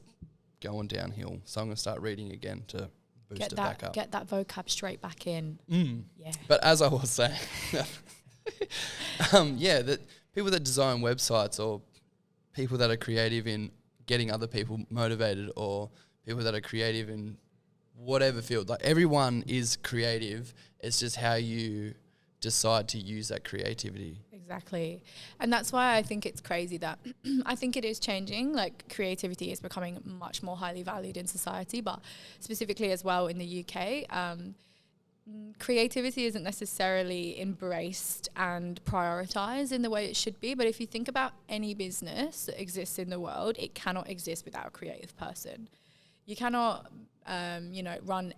going downhill. So I'm going to start reading again to boost it back up. Get that vocab straight back in. Yeah. But as I was saying, that people that design websites, or people that are creative in getting other people motivated, or people that are creative in whatever field, like everyone is creative. It's just how you decide to use that creativity. Exactly. And that's why I think it's crazy that I think it is changing. Like, creativity is becoming much more highly valued in society, but specifically as well in the UK, creativity isn't necessarily embraced and prioritized in the way it should be. But if you think about any business that exists in the world, it cannot exist without a creative person. You cannot, run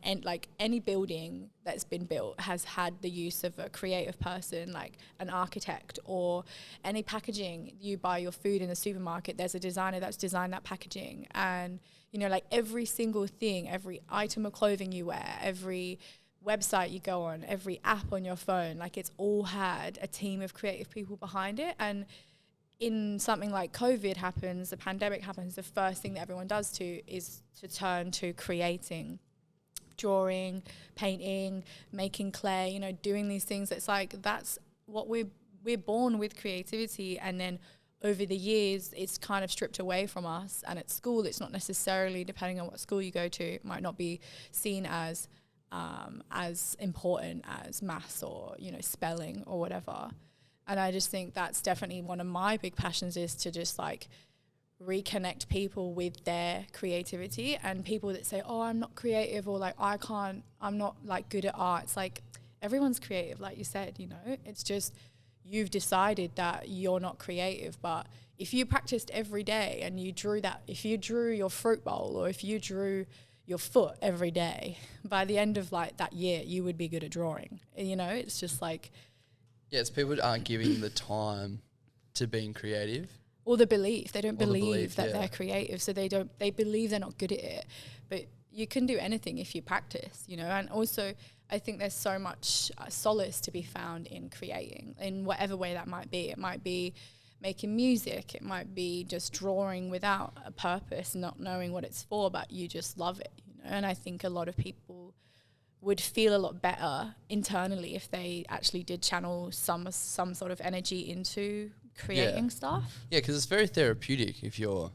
any building that's been built has had the use of a creative person, like an architect, or any packaging. You buy your food in the supermarket, there's a designer that's designed that packaging. And, like every single thing, every item of clothing you wear, every website you go on, every app on your phone, like it's all had a team of creative people behind it. And in something like COVID happens, the pandemic happens, the first thing that everyone does is to turn to creating, drawing, painting, making clay, doing these things. It's like, that's what we're born with, creativity. And then over the years, it's kind of stripped away from us. And at school, it's not necessarily, depending on what school you go to, it might not be seen as important as maths or, spelling or whatever. And I just think that's definitely one of my big passions, is to just like reconnect people with their creativity. And people that say, I'm not creative, or like I'm not like good at art. It's like, everyone's creative, like you said, it's just you've decided that you're not creative. But if you practiced every day and you drew if you drew your fruit bowl, or if you drew your foot every day, by the end of like that year, you would be good at drawing. It's just like, yeah, it's people aren't giving the time to being creative. Or the belief. They don't believe that they're creative, so they believe they're not good at it. But you can do anything if you practice, And also, I think there's so much solace to be found in creating, in whatever way that might be. It might be making music. It might be just drawing without a purpose, not knowing what it's for, but you just love it, And I think a lot of people would feel a lot better internally if they actually did channel some sort of energy into creating stuff. Yeah, because it's very therapeutic if you're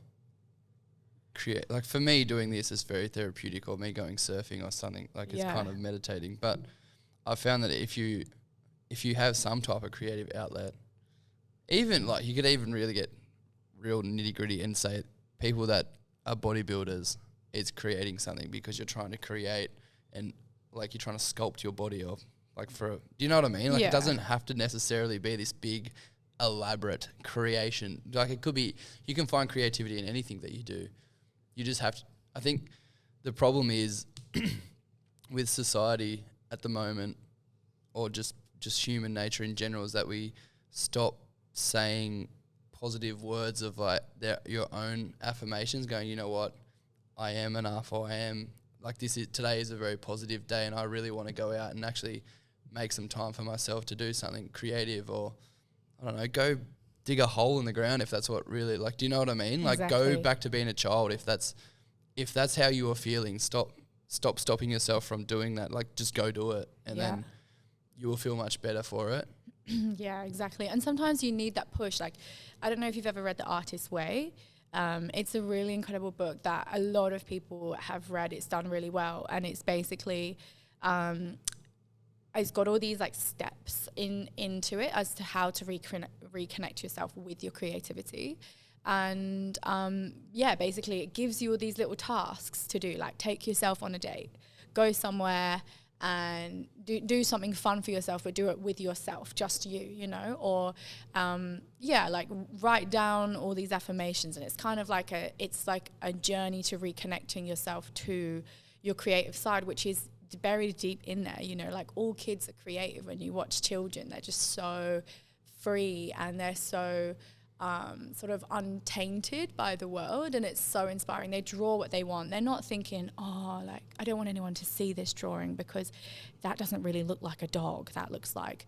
like, for me, doing this is very therapeutic, or me going surfing or something, like it's kind of meditating. But I found that if you have some type of creative outlet, even like you could even really get real nitty gritty and say people that are bodybuilders, it's creating something, because you're trying to create, and like you're trying to sculpt your body, or like do you know what I mean? Like, it doesn't have to necessarily be this big, elaborate creation. Like, it could be, you can find creativity in anything that you do. You just have to, I think the problem is with society at the moment, or just human nature in general, is that we stop saying positive words of like your own affirmations, going, you know what, I am enough, or I am, like, today is a very positive day, and I really want to go out and actually make some time for myself to do something creative, or I don't know, go dig a hole in the ground if that's what really, like, do you know what I mean? Exactly. Like, go back to being a child if that's how you are feeling. Stopping yourself from doing that. Like, just go do it, and then you will feel much better for it. Yeah, exactly. And sometimes you need that push. Like, I don't know if you've ever read The Artist's Way. It's a really incredible book that a lot of people have read. It's done really well. And it's basically, it's got all these like steps into it as to how to reconnect yourself with your creativity. And basically it gives you all these little tasks to do, like take yourself on a date, go somewhere and do something fun for yourself, but do it with yourself, just you know, or like write down all these affirmations. And it's kind of like a journey to reconnecting yourself to your creative side, which is buried deep in there. You know, like all kids are creative. When you watch children, they're just so free and they're so sort of untainted by the world, and it's so inspiring. They draw what they want. They're not thinking, oh, like I don't want anyone to see this drawing because that doesn't really look like a dog. That looks like,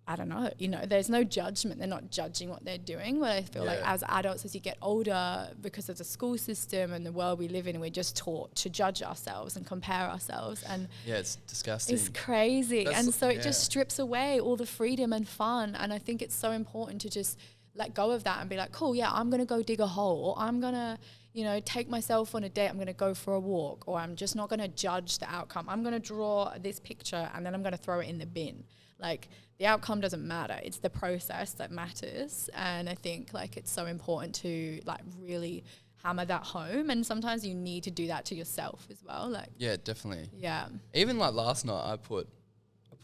I don't know, you know, there's no judgment. They're not judging what they're doing. But I feel like as adults, as you get older, because of the school system and the world we live in, we're just taught to judge ourselves and compare ourselves. And it's disgusting. It's crazy. And so it just strips away all the freedom and fun. And I think it's so important to just let go of that and be like, cool, yeah, I'm going to go dig a hole, or I'm going to, you know, take myself on a date, I'm going to go for a walk, or I'm just not going to judge the outcome. I'm going to draw this picture and then I'm going to throw it in the bin. Like, the outcome doesn't matter. It's the process that matters. And I think like it's so important to like really hammer that home. And sometimes you need to do that to yourself as well. Like, yeah, definitely. Yeah. Even like last night, I put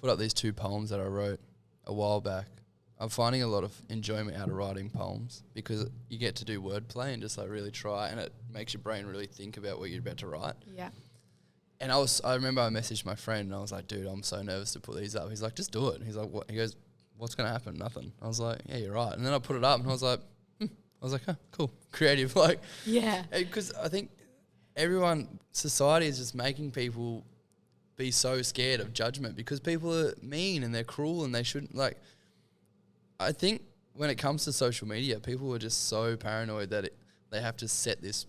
up these 2 poems that I wrote a while back. I'm finding a lot of enjoyment out of writing poems because you get to do wordplay and just like really try, and it makes your brain really think about what you're about to write. Yeah. And I remember I messaged my friend and I was like, dude, I'm so nervous to put these up. He's like, just do it. He's like, what? He goes, what's going to happen? Nothing. I was like, yeah, you're right. And then I put it up and I was like, huh, cool. Creative. Like, yeah. Because I think society is just making people be so scared of judgment because people are mean and they're cruel and they shouldn't, like, I think when it comes to social media, people are just so paranoid that they have to set this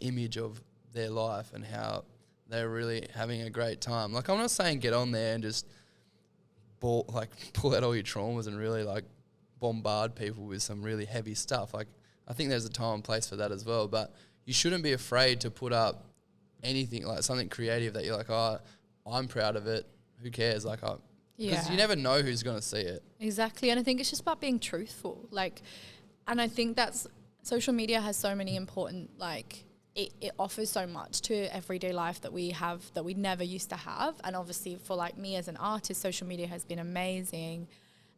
image of their life and how they're really having a great time. Like, I'm not saying get on there and just pull out all your traumas and really like bombard people with some really heavy stuff. Like, I think there's a time and place for that as well, but you shouldn't be afraid to put up anything, like something creative that you're like, oh, I'm proud of it. Who cares? Like, because you never know who's going to see it. Exactly. And I think it's just about being truthful. Like, and I think that's, social media has so many important, like, it offers so much to everyday life that we have that we never used to have. And obviously for like me as an artist, social media has been amazing.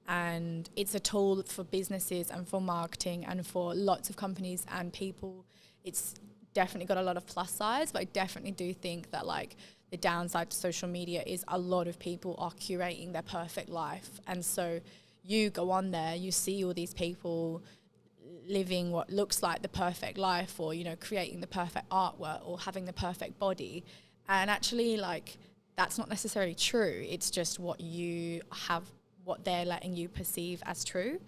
And it's a tool for businesses and for marketing and for lots of companies and people. It's definitely got a lot of plus sides, but I definitely do think that like the downside to social media is a lot of people are curating their perfect life. And so you go on there, you see all these people living what looks like the perfect life, or, you know, creating the perfect artwork or having the perfect body. And actually, like, that's not necessarily true. It's just what you have, what they're letting you perceive as true.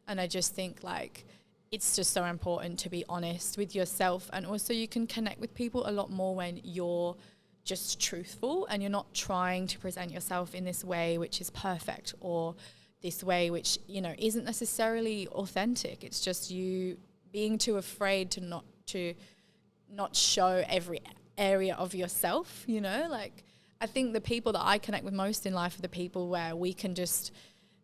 And I just think, like, it's just so important to be honest with yourself. And also you can connect with people a lot more when you're just truthful and you're not trying to present yourself in this way which is perfect, or this way which, you know, isn't necessarily authentic. It's just you being too afraid to not show every area of yourself, you know? Like, I think the people that I connect with most in life are the people where we can just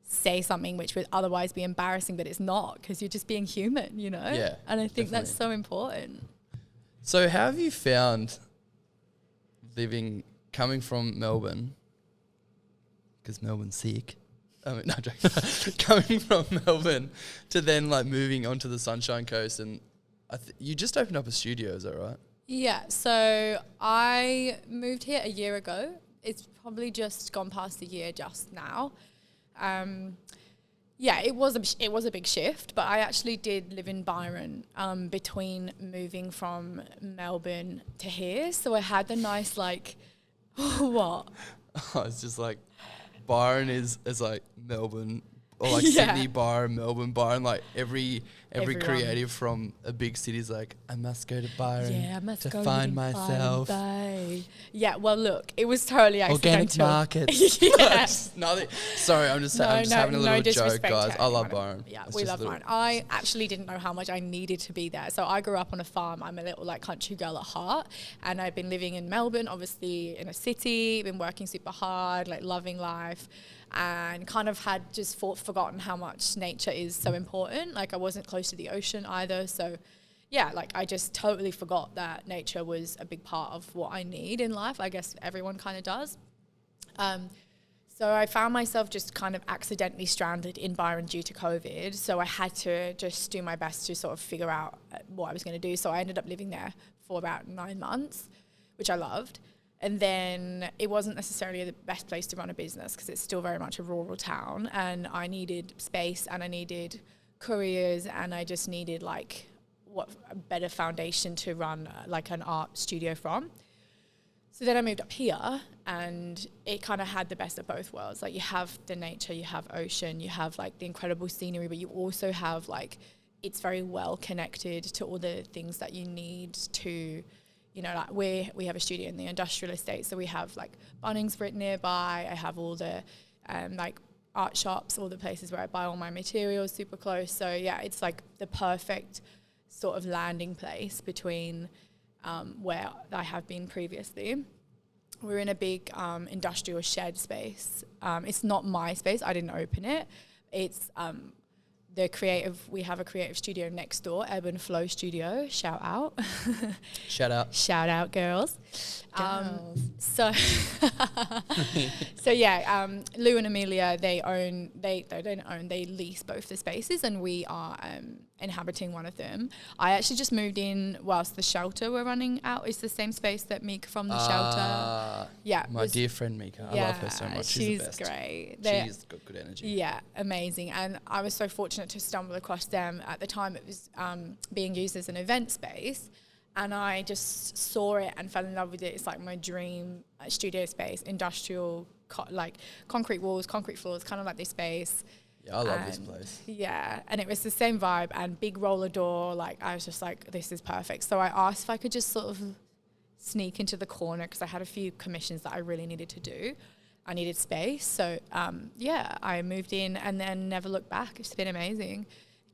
say something which would otherwise be embarrassing, but it's not, because you're just being human, you know? Yeah. And I think definitely. that's so important. So how have you found coming from Melbourne, because Melbourne's sick, no, joking. Coming from Melbourne to then like moving onto the Sunshine Coast, and you just opened up a studio, is that right? Yeah, so I moved here a year ago. It's probably just gone past a year just now. It was a big shift, but I actually did live in Byron between moving from Melbourne to here. So I had the nice like, what? Oh, it's just like Byron is like Melbourne, or like Sydney, Byron, Melbourne, Byron. Like every every everyone. creative from a big city is like, I must go to Byron I must to go find to myself. Byron Bay. Yeah, well, look, it was totally Organic accidental. markets. Yeah. Sorry, I'm just having a little joke, disrespect guys. to I love anyone. Byron. Yeah, It's we just love a little- Byron. I actually didn't know how much I needed to be there. So I grew up on a farm. I'm a little like country girl at heart, and I've been living in Melbourne, obviously in a city, been working super hard, like loving life, and kind of had just forgotten how much nature is so important. Like I wasn't close to the ocean either, so yeah, like I just totally forgot that nature was a big part of what I need in life. I guess everyone kind of does. So I found myself just kind of accidentally stranded in Byron due to COVID. So I had to just do my best to sort of figure out what I was going to do. So I ended up living there for about 9 months, which I loved. And then it wasn't necessarily the best place to run a business because it's still very much a rural town. And I needed space and I needed careers and I just needed like a better foundation to run like an art studio from. So then I moved up here and it kind of had the best of both worlds. Like you have the nature, you have ocean, you have like the incredible scenery, but you also have like, it's very well connected to all the things that you need to, you know, like we have a studio in the industrial estate. So we have like Bunnings right nearby. I have all the like art shops, all the places where I buy all my materials super close. So yeah, it's like the perfect sort of landing place between where I have been previously. We're in a big industrial shed space. It's not my space. I didn't open it. It's we have a creative studio next door, Ebb and Flow Studio. Shout out. Shout out. Shout out, girls. So yeah, Lou and Amelia, they lease both the spaces and we are inhabiting one of them. I actually just moved in whilst the shelter were running out. It's the same space that Mika from the shelter. Yeah. My dear friend Mika. Yeah, I love her so much. She's the best. Great. She's got good energy. Yeah, amazing. And I was so fortunate to stumble across them. At the time it was being used as an event space. And I just saw it and fell in love with it. It's like my dream studio space, industrial, like concrete walls, concrete floors, kind of like this space. Yeah, I love this place. Yeah, and it was the same vibe and big roller door. Like I was just like, this is perfect. So I asked if I could just sort of sneak into the corner because I had a few commissions that I really needed to do. I needed space. So yeah, I moved in and then never looked back. It's been amazing.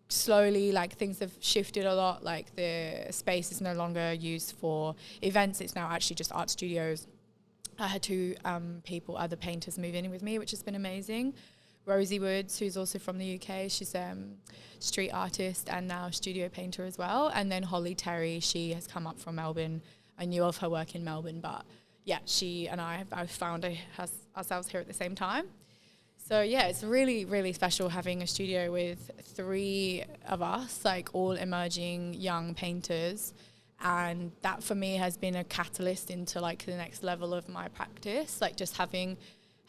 Slowly, like things have shifted a lot. Like the space is no longer used for events. It's now actually just art studios. I had two other painters move in with me, which has been amazing. Rosie Woods, who's also from the UK, she's a street artist and now studio painter as well. And then Holly Terry, she has come up from Melbourne. I knew of her work in Melbourne, but yeah, she and I found ourselves here at the same time. So yeah, it's really, really special having a studio with 3 of us, like all emerging young painters. And that for me has been a catalyst into like the next level of my practice. Like just having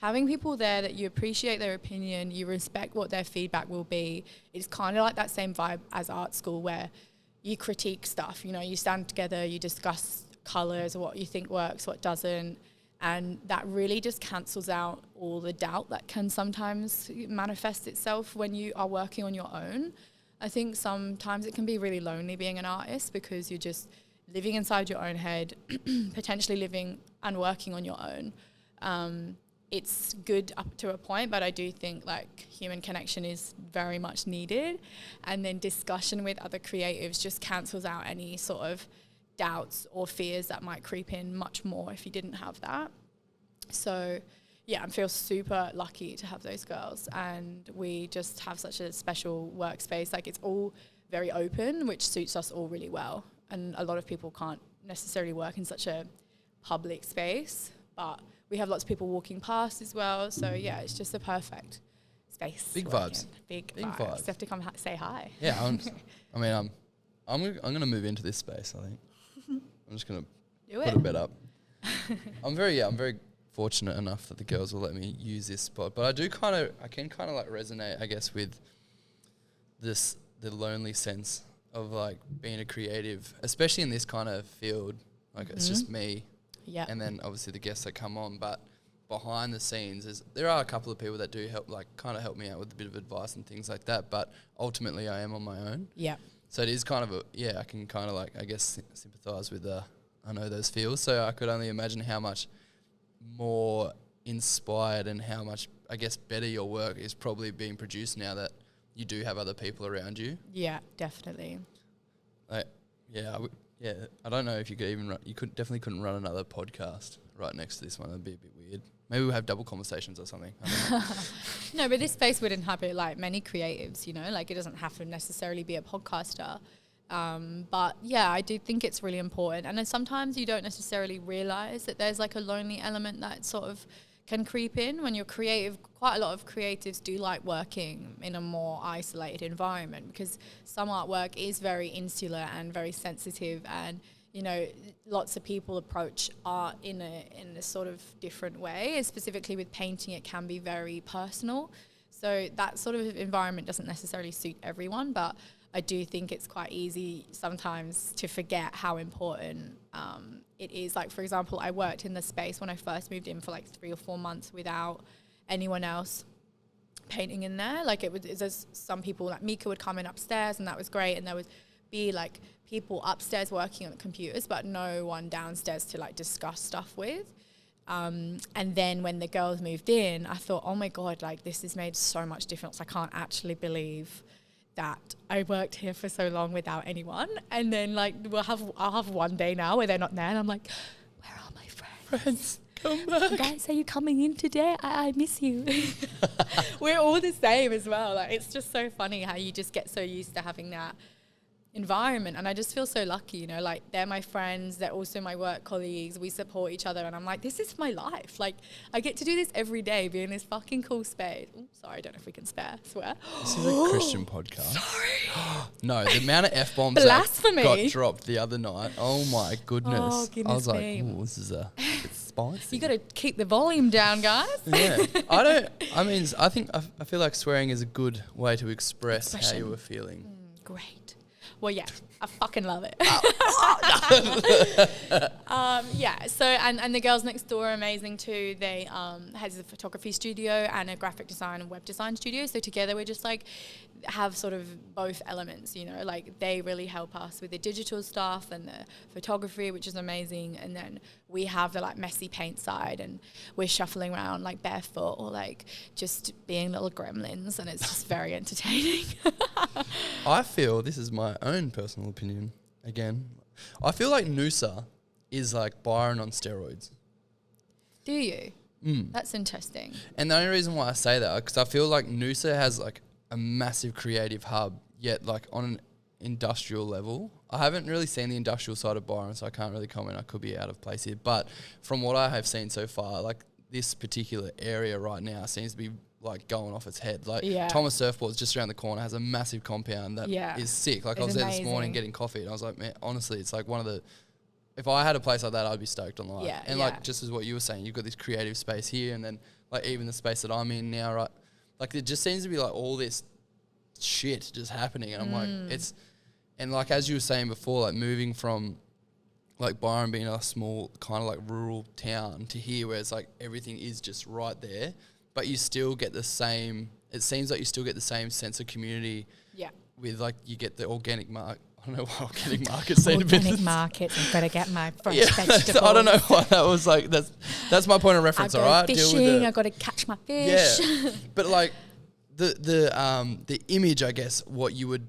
people there that you appreciate their opinion, you respect what their feedback will be. It's kind of like that same vibe as art school where you critique stuff, you know, you stand together, you discuss colours, what you think works, what doesn't. And that really just cancels out all the doubt that can sometimes manifest itself when you are working on your own. I think sometimes it can be really lonely being an artist because you're just living inside your own head, potentially living and working on your own. It's good up to a point, but I do think like human connection is very much needed. And then discussion with other creatives just cancels out any sort of doubts or fears that might creep in much more if you didn't have that. So yeah, I feel super lucky to have those girls and we just have such a special workspace. Like it's all very open, which suits us all really well. And a lot of people can't necessarily work in such a public space, but we have lots of people walking past as well. So yeah, it's just a perfect space. Big vibes. Big vibes. You have to come say hi. Yeah, I'm going to move into this space, I think. I'm just going to put a bed up. I'm very fortunate enough that the girls will let me use this spot. But I can kind of like resonate, I guess, with the lonely sense of like being a creative, especially in this kind of field. Like it's just me. Yeah. And then obviously the guests that come on. But behind the scenes is there are a couple of people that do help, like kind of help me out with a bit of advice and things like that. But ultimately, I am on my own. Yeah. So it is kind of I can kind of like, I guess, sympathise with I know those feels. So I could only imagine how much more inspired and how much, I guess, better your work is probably being produced now that you do have other people around you. Yeah, definitely. Like, I don't know if you could even definitely couldn't run another podcast right next to this one. That'd be a bit weird. Maybe we'll have double conversations or something. I don't know. No, but this space would inhabit like many creatives, you know, like it doesn't have to necessarily be a podcaster. But yeah, I do think it's really important. And then sometimes you don't necessarily realize that there's like a lonely element that sort of can creep in when you're creative. Quite a lot of creatives do like working in a more isolated environment because some artwork is very insular and very sensitive, and you know, lots of people approach art in a sort of different way. And specifically with painting, it can be very personal. So that sort of environment doesn't necessarily suit everyone, but I do think it's quite easy sometimes to forget how important it is. Like, for example, I worked in the space when I first moved in for like 3 or 4 months without anyone else painting in there. Like there's some people, like Mika would come in upstairs and that was great, and there would be like people upstairs working on the computers but no one downstairs to like discuss stuff with. And then when the girls moved in, I thought, oh my God, like this has made so much difference. I can't actually believe that I worked here for so long without anyone. And then like I'll have one day now where they're not there and I'm like, where are my friends? Come back. Guys, are you coming in today? I miss you. We're all the same as well. Like it's just so funny how you just get so used to having that environment, and I just feel so lucky, you know, like they're my friends, they're also my work colleagues, we support each other, and I'm like, this is my life. Like I get to do this every day, be in this fucking cool space. Ooh, sorry, I don't know if we can swear. This is a Christian podcast. Sorry. No, the amount of F-bombs Blasphemy that got dropped the other night, oh my goodness. Oh, goodness, I was like, me. ooh, this is a bit spicy. You got to keep the volume down, guys. Yeah. I feel like swearing is a good way to express how you were feeling. Great. Well, yeah, I fucking love it. Yeah, so, and the girls next door are amazing too. They has a photography studio and a graphic design and web design studio. So together we're just like have sort of both elements, you know, like they really help us with the digital stuff and the photography, which is amazing. And then we have the like messy paint side, and we're shuffling around like barefoot or like just being little gremlins, and it's just very entertaining. I feel, this is my own personal opinion, again, I feel like Noosa is like Byron on steroids. Do you? That's interesting. And the only reason why I say that, because I feel like Noosa has like a massive creative hub, yet like on an industrial level. I haven't really seen the industrial side of Byron, so I can't really comment. I could be out of place here. But from what I have seen so far, like this particular area right now seems to be like going off its head. Like Thomas Surfboards just around the corner has a massive compound that is sick. Like I was there this morning getting coffee and I was like, man, honestly, it's like one of the, if I had a place like that, I'd be stoked on life. And like just as what you were saying, you've got this creative space here, and then like even the space that I'm in now, right? Like it just seems to be like all this shit just happening, and I'm like, it's, and like as you were saying before, like moving from like Byron being a small kind of like rural town to here where it's like everything is just right there, but you still get the same, it seems like you still get the same sense of community with like you get the organic market. I don't know why organic markets seem a bit... Organic markets, I've got to get my fresh vegetables. I don't know why that was like, that's my point of reference, all right? Fishing, I've got to catch my fish. Yeah, but like the image, I guess, what you would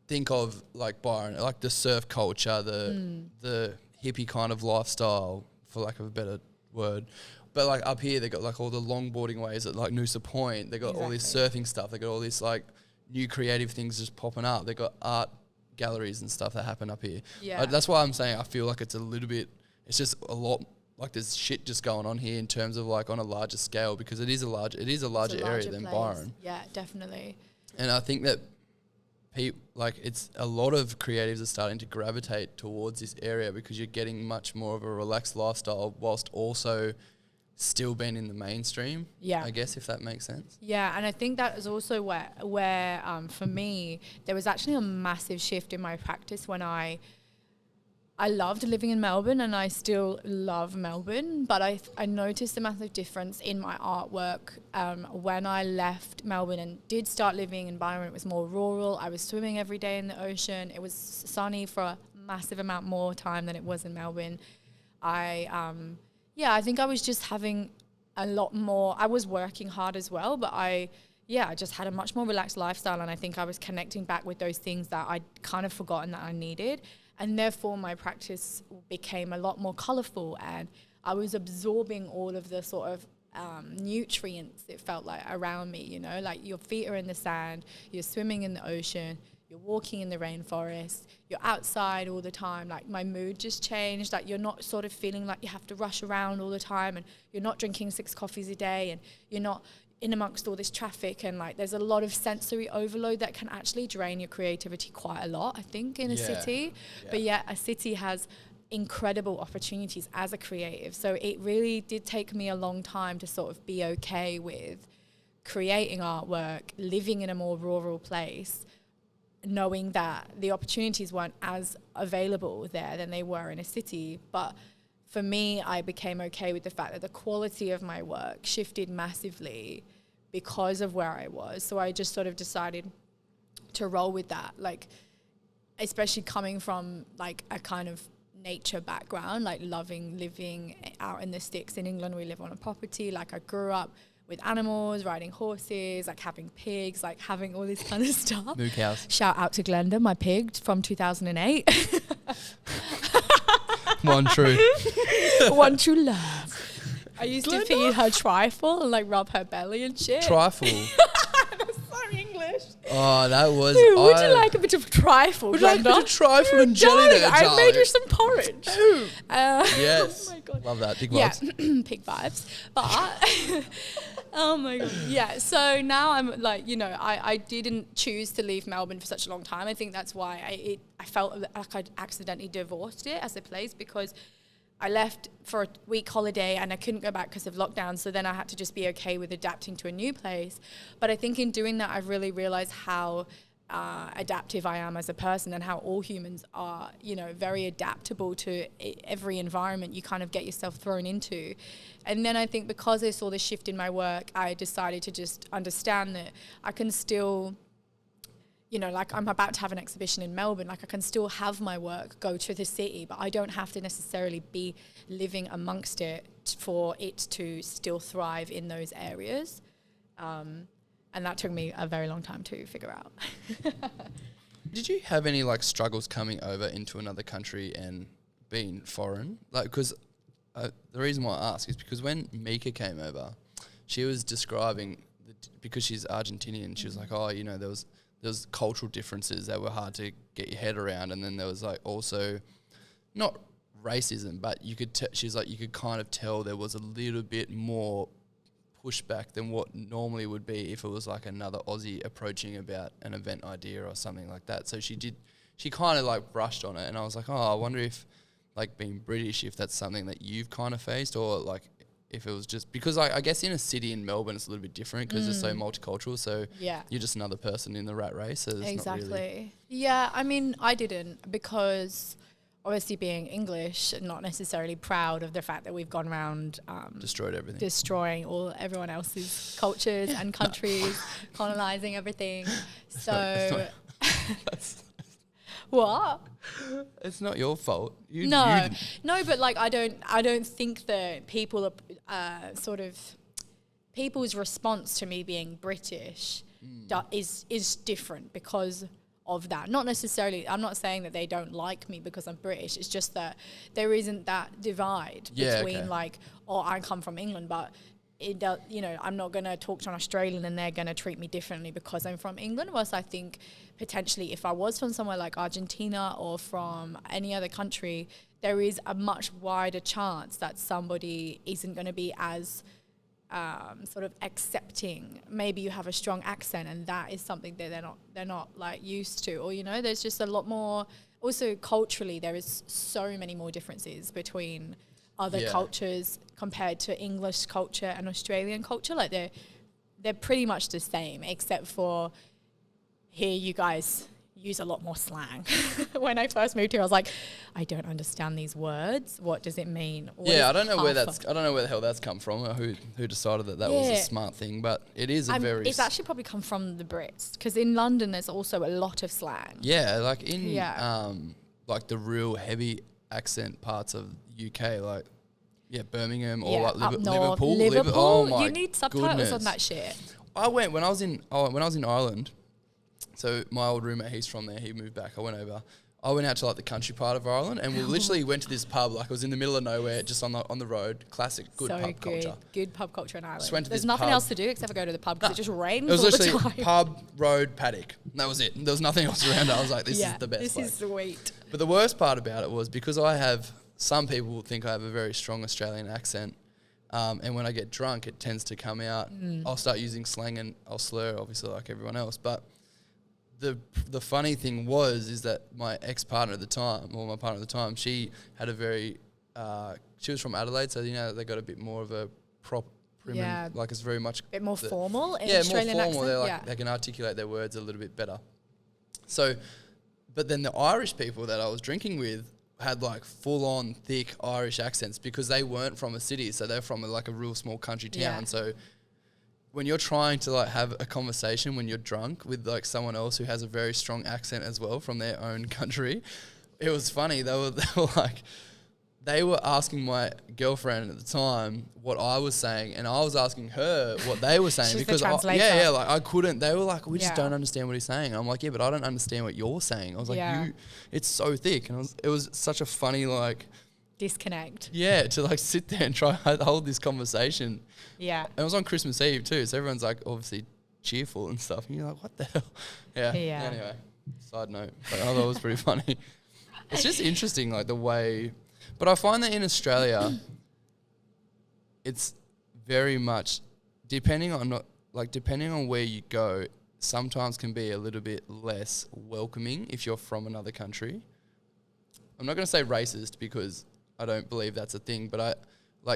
think of like Byron, like the surf culture, the hippie kind of lifestyle, for lack of a better word. But like up here, they got like all the longboarding ways at like Noosa Point. They got all this surfing stuff. They got all this like new creative things just popping up. They got art galleries and stuff that happen up here. Yeah, that's why I'm saying I feel like it's a little bit. It's just a lot. Like there's shit just going on here in terms of like on a larger scale, because it is a larger area than Byron. Yeah, definitely. And I think that like it's a lot of creatives are starting to gravitate towards this area because you're getting much more of a relaxed lifestyle whilst also still being in the mainstream. Yeah, I guess, if that makes sense. Yeah, and I think that is also where for me there was actually a massive shift in my practice when I I loved living in Melbourne and I still love Melbourne, but I noticed a massive difference in my artwork when I left Melbourne and did start living in Byron. It was more rural. I was swimming every day in the ocean. It was sunny for a massive amount more time than it was in Melbourne. I think I was just having a lot more. I was working hard as well, but I just had a much more relaxed lifestyle, and I think I was connecting back with those things that I'd kind of forgotten that I needed. And therefore my practice became a lot more colourful, and I was absorbing all of the sort of nutrients, it felt like, around me, you know, like your feet are in the sand, you're swimming in the ocean, you're walking in the rainforest, you're outside all the time. Like my mood just changed. Like you're not sort of feeling like you have to rush around all the time, and you're not drinking 6 coffees a day, and you're not in amongst all this traffic, and like there's a lot of sensory overload that can actually drain your creativity quite a lot, I think, in a city. But yet a city has incredible opportunities as a creative. So it really did take me a long time to sort of be okay with creating artwork, living in a more rural place, knowing that the opportunities weren't as available there than they were in a city. But for me, I became okay with the fact that the quality of my work shifted massively because of where I was. So I just sort of decided to roll with that, like, especially coming from like a kind of nature background, like loving living out in the sticks. In England, we live on a property. Like I grew up with animals, riding horses, like having pigs, like having all this kind of stuff. Moo cows. Shout out to Glenda, my pig from 2008. One true. One true love. I used to feed her trifle and like rub her belly and shit. Trifle. That's so English. Oh, that was. Dude, would you like a bit of trifle, Would you like a bit of trifle and jelly there, I darling? made you some porridge. Yes. Oh my God. Love that. Big vibes. Yeah, pig vibes. But oh my God. Yeah. So now I'm like, you know, I didn't choose to leave Melbourne for such a long time. I think that's why I felt like I'd accidentally divorced it as a place, because I left for a week holiday and I couldn't go back because of lockdown. So then I had to just be okay with adapting to a new place. But I think in doing that, I've really realized how adaptive I am as a person, and how all humans are, you know, very adaptable to every environment you kind of get yourself thrown into. And then I think because I saw the shift in my work, I decided to just understand that I can still, you know, like I'm about to have an exhibition in Melbourne, like I can still have my work go to the city, but I don't have to necessarily be living amongst it for it to still thrive in those areas. And that took me a very long time to figure out. Did you have any like struggles coming over into another country and being foreign? Like, because the reason why I ask is because when Mika came over, she was describing, because she's Argentinian, she was like, oh, you know, there was cultural differences that were hard to get your head around, and then there was like also not racism, but you could she's like, you could kind of tell there was a little bit more pushback than what normally would be if it was like another Aussie approaching about an event idea or something like that. So she kind of like brushed on it, and I was like, oh, I wonder if like being British, if that's something that you've kind of faced, or like if it was just because I guess in a city in Melbourne it's a little bit different because it's so multicultural, so you're just another person in the rat race, so Exactly. not really. Yeah, I mean, I didn't, because obviously being English, not necessarily proud of the fact that we've gone around Destroyed everything. destroying everyone else's cultures and countries, colonizing everything. So what? It's not your fault. No, but like I don't think that people are sort of people's response to me being British is different because of that. Not necessarily, I'm not saying that they don't like me because I'm British. It's just that there isn't that divide between like, oh, I come from England, but it does, you know, I'm not going to talk to an Australian and they're going to treat me differently because I'm from England. Whereas I think potentially if I was from somewhere like Argentina or from any other country, there is a much wider chance that somebody isn't going to be as sort of accepting. Maybe you have a strong accent and that is something that they're not like used to, or, you know, there's just a lot more. Also culturally, there is so many more differences between other cultures compared to English culture and Australian culture. Like they're pretty much the same, except for here you guys, use a lot more slang. When I first moved here, I was like, I don't understand these words. What does it mean? I don't know where the hell that's come from, or who decided that was a smart thing, but it is it's actually probably come from the Brits, because in London there's also a lot of slang. Yeah, like in like the real heavy accent parts of UK, like Birmingham or like Liverpool. Oh my you need subtitles on that shit. I went when I was in Ireland. So my old roommate, he's from there. He moved back. I went out to like the country part of Ireland, and we literally went to this pub. Like it was in the middle of nowhere, just on the road. Classic, good pub culture. Good pub culture in Ireland. Just went to There's this nothing pub. else to do except for go to the pub because it just rains It was all the literally time. pub, road, paddock. And that was it. There was nothing else around it. I was like, this is the best. This place. is sweet. But the worst part about it was because some people think I have a very strong Australian accent. And when I get drunk, it tends to come out. I'll start using slang and I'll slur, obviously, like everyone else. But the funny thing is that my ex-partner at the time, or my partner at the time, she had a very, she was from Adelaide, so they got a bit more of a like it's very much... A bit more formal in more Australian formal. accent. They can articulate their words a little bit better. So, but then the Irish people that I was drinking with had like full-on thick Irish accents because they weren't from a city, so they're from a real small country town. Yeah. So when you're trying to like have a conversation when you're drunk with like someone else who has a very strong accent as well from their own country, it was funny. They were asking my girlfriend at the time what I was saying, and I was asking her what they were saying. She's because the translator. I couldn't. They were like, we just don't understand what he's saying. I'm like, yeah, but I don't understand what you're saying. I was like, it's so thick, and it was such a funny disconnect. Yeah, to like sit there and try to hold this conversation. Yeah, and it was on Christmas Eve too, so everyone's like obviously cheerful and stuff, and you're like, what the hell? Yeah. Anyway, side note, but I thought it was pretty funny. It's just interesting, like the way. But I find that in Australia, it's very much depending on where you go, sometimes can be a little bit less welcoming if you're from another country. I'm not going to say racist because I don't believe that's a thing, but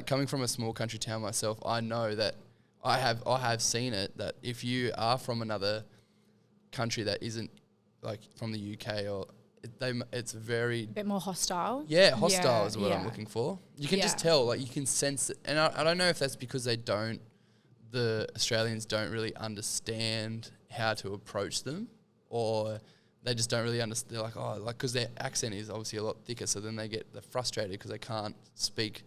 coming from a small country town myself, I know that I have seen it, that if you are from another country that isn't like from the UK or it's very... A bit more hostile. Yeah, hostile is what I'm looking for. You can just tell, like you can sense it. And I don't know if that's because the Australians don't really understand how to approach them, or they just don't really understand. They're like, because their accent is obviously a lot thicker, so then they're frustrated because they can't speak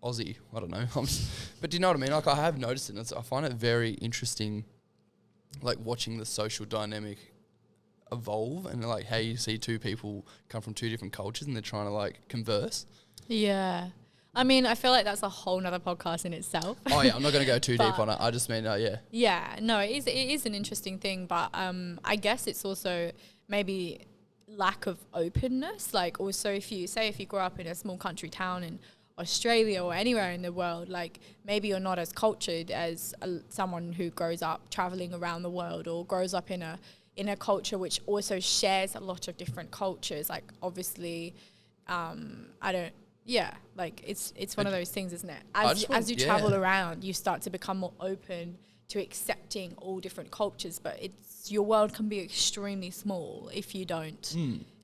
Aussie. I don't know. But do you know what I mean? Like I have noticed it. I find it very interesting, like watching the social dynamic evolve, and like how you see two people come from two different cultures and they're trying to like converse. Yeah. I mean, I feel like that's a whole nother podcast in itself. Oh yeah, I'm not going to go too deep on it. I just mean, Yeah, no, it is an interesting thing, but I guess it's also maybe lack of openness. Like also if you grow up in a small country town in Australia or anywhere in the world, like maybe you're not as cultured as someone who grows up traveling around the world or grows up in a culture which also shares a lot of different cultures. Like obviously, it's one of those things, isn't it? As you travel around, you start to become more open to accepting all different cultures, but your world can be extremely small if you don't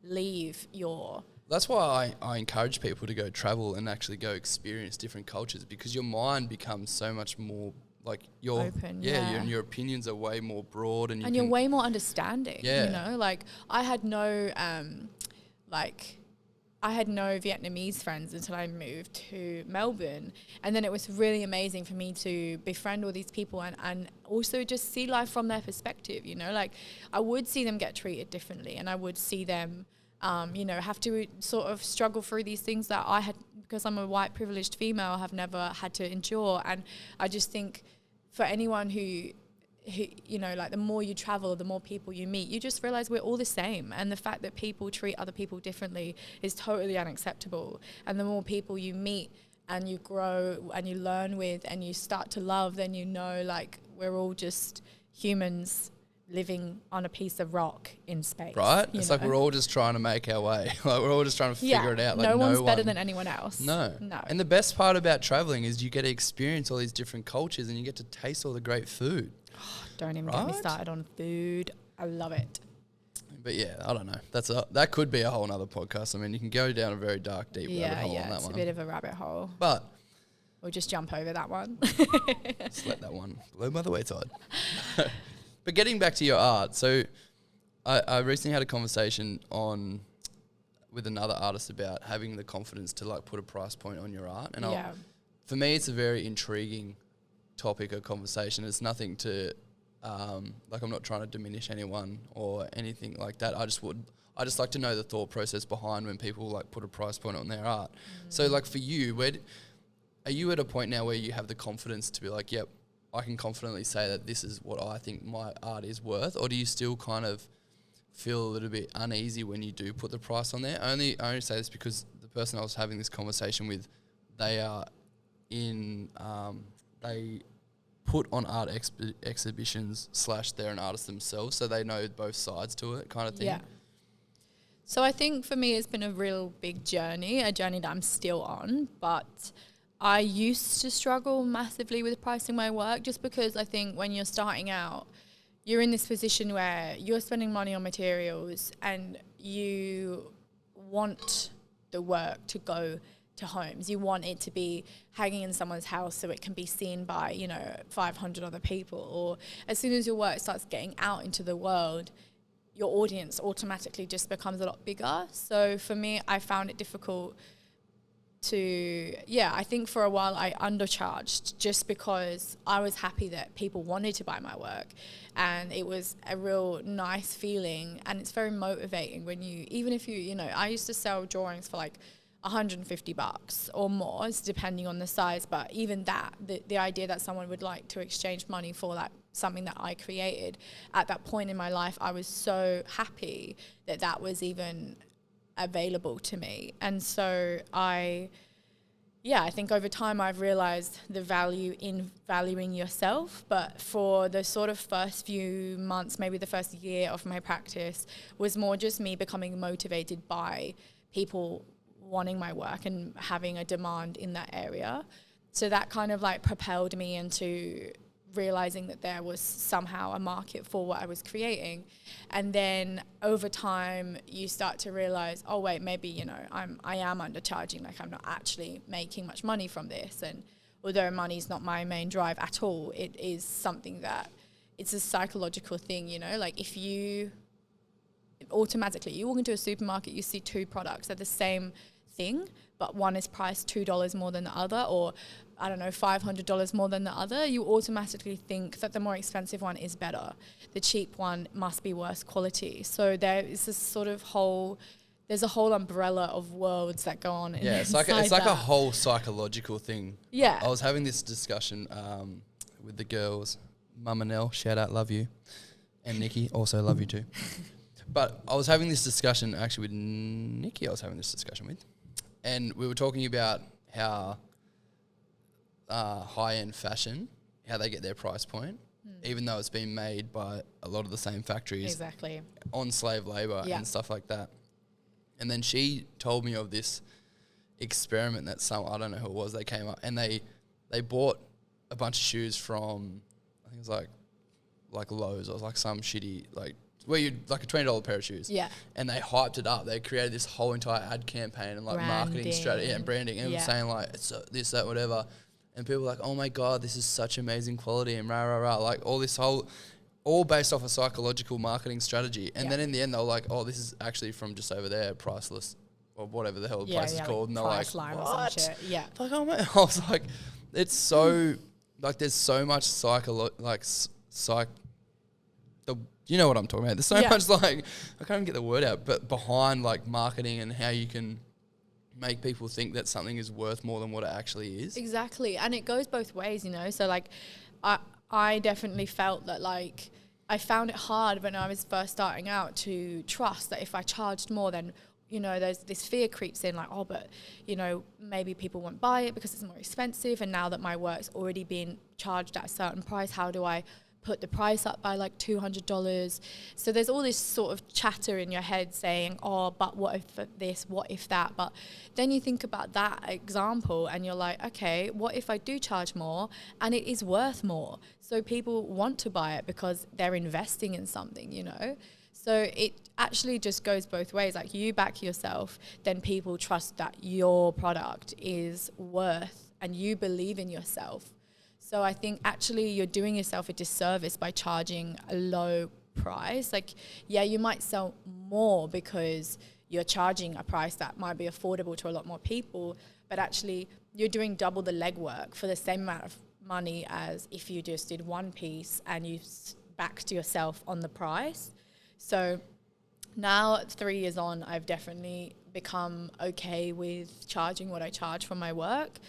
leave your... That's why I encourage people to go travel and actually go experience different cultures, because your mind becomes so much more... Like you're open, your opinions are way more broad, and you're way more understanding. Yeah. You know, like I had no Vietnamese friends until I moved to Melbourne, and then it was really amazing for me to befriend all these people and also just see life from their perspective. You know, like I would see them get treated differently, and I would see them, have to sort of struggle through these things that I had, because I'm a white privileged female, have never had to endure. And I just think, for anyone who like the more you travel, the more people you meet, you just realize we're all the same. And the fact that people treat other people differently is totally unacceptable. And the more people you meet and you grow and you learn with and you start to love, then like we're all just humans living on a piece of rock in space. Right? It's like we're all just trying to make our way. Like we're all just trying to figure it out. Like no one's better than anyone else. No. And the best part about traveling is you get to experience all these different cultures and you get to taste all the great food. Don't even get me started on food. I love it. But yeah, I don't know. That could be a whole nother podcast. I mean, you can go down a very dark, deep rabbit hole on that it's one. a bit of a rabbit hole. But we'll just jump over that one. just let that one blow by the wayside. But getting back to your art, so I recently had a conversation with another artist about having the confidence to like put a price point on your art, and for me, it's a very intriguing topic of conversation. It's nothing to like, I'm not trying to diminish anyone or anything like that. I just like to know the thought process behind when people like put a price point on their art. So like for you, are you at a point now where you have the confidence to be like, yep, I can confidently say that this is what I think my art is worth? Or do you still kind of feel a little bit uneasy when you do put the price on there? I only say this because the person I was having this conversation with, they are they put on art exhibitions / they're an artist themselves, so they know both sides to it kind of thing. Yeah. So I think for me it's been a real big journey, a journey that I'm still on, but I used to struggle massively with pricing my work just because I think when you're starting out, you're in this position where you're spending money on materials and you want the work to go to homes. You want it to be hanging in someone's house so it can be seen by, 500 other people. Or as soon as your work starts getting out into the world, your audience automatically just becomes a lot bigger. So for me, I found it difficult I think for a while I undercharged just because I was happy that people wanted to buy my work, and it was a real nice feeling, and it's very motivating when even if I used to sell drawings for like $150 or more, depending on the size, but even that, the idea that someone would like to exchange money for that something that I created at that point in my life, I was so happy that was even available to me. And so I think over time I've realized the value in valuing yourself. But for the sort of first few months, maybe the first year of my practice, was more just me becoming motivated by people wanting my work and having a demand in that area. So that kind of like propelled me into realizing that there was somehow a market for what I was creating. And then over time you start to realize, oh wait, maybe I am undercharging, like I'm not actually making much money from this. And although money's not my main drive at all, it is something that it's a psychological thing, like if you automatically you walk into a supermarket, you see two products, they're the same thing, but one is priced $2 more than the other, or I don't know, $500 more than the other, you automatically think that the more expensive one is better. The cheap one must be worse quality. So there is this sort of there's a whole umbrella of worlds that go on. Yeah, it's like a whole psychological thing. Yeah. I was having this discussion with the girls. Mum and Elle, shout out, love you. And Nikki, also love you too. But I was having this discussion actually with Nikki, and we were talking about how high-end fashion, how they get their price point, even though it's been made by a lot of the same factories. Exactly. On slave labour and stuff like that. And then she told me of this experiment that I don't know who it was, they came up and they bought a bunch of shoes from, I think it was like Lowe's, or it was like some shitty, like a $20 pair of shoes. Yeah. And they hyped it up. They created this whole entire ad campaign and like marketing strategy and branding, and it was saying like it's this, that, whatever. And people were like, oh my God, this is such amazing quality and rah, rah, rah. Like all based off a psychological marketing strategy. And then in the end, they were like, oh, this is actually from just over there, priceless, or whatever the hell the place is called. And they're like, what? Yeah. Like, oh man, I was like, it's so, like there's so much you know what I'm talking about. There's so much like, I can't even get the word out, but behind like marketing and how you can make people think that something is worth more than what it actually is. Exactly. And it goes both ways, So like I definitely felt that like I found it hard when I was first starting out to trust that if I charged more, then there's this fear creeps in like, oh, but maybe people won't buy it because it's more expensive, and now that my work's already been charged at a certain price, how do I put the price up by like $200? So there's all this sort of chatter in your head saying, oh, but what if this, what if that? But then you think about that example and you're like, okay, what if I do charge more and it is worth more? So people want to buy it because they're investing in something, So So it actually just goes both ways. Like you back yourself, then people trust that your product is worth and you believe in yourself. So I think actually you're doing yourself a disservice by charging a low price. Like, yeah, you might sell more because you're charging a price that might be affordable to a lot more people, but actually you're doing double the legwork for the same amount of money as if you just did one piece and you backed yourself on the price. So now 3 years on, I've definitely become okay with charging what I charge for my work.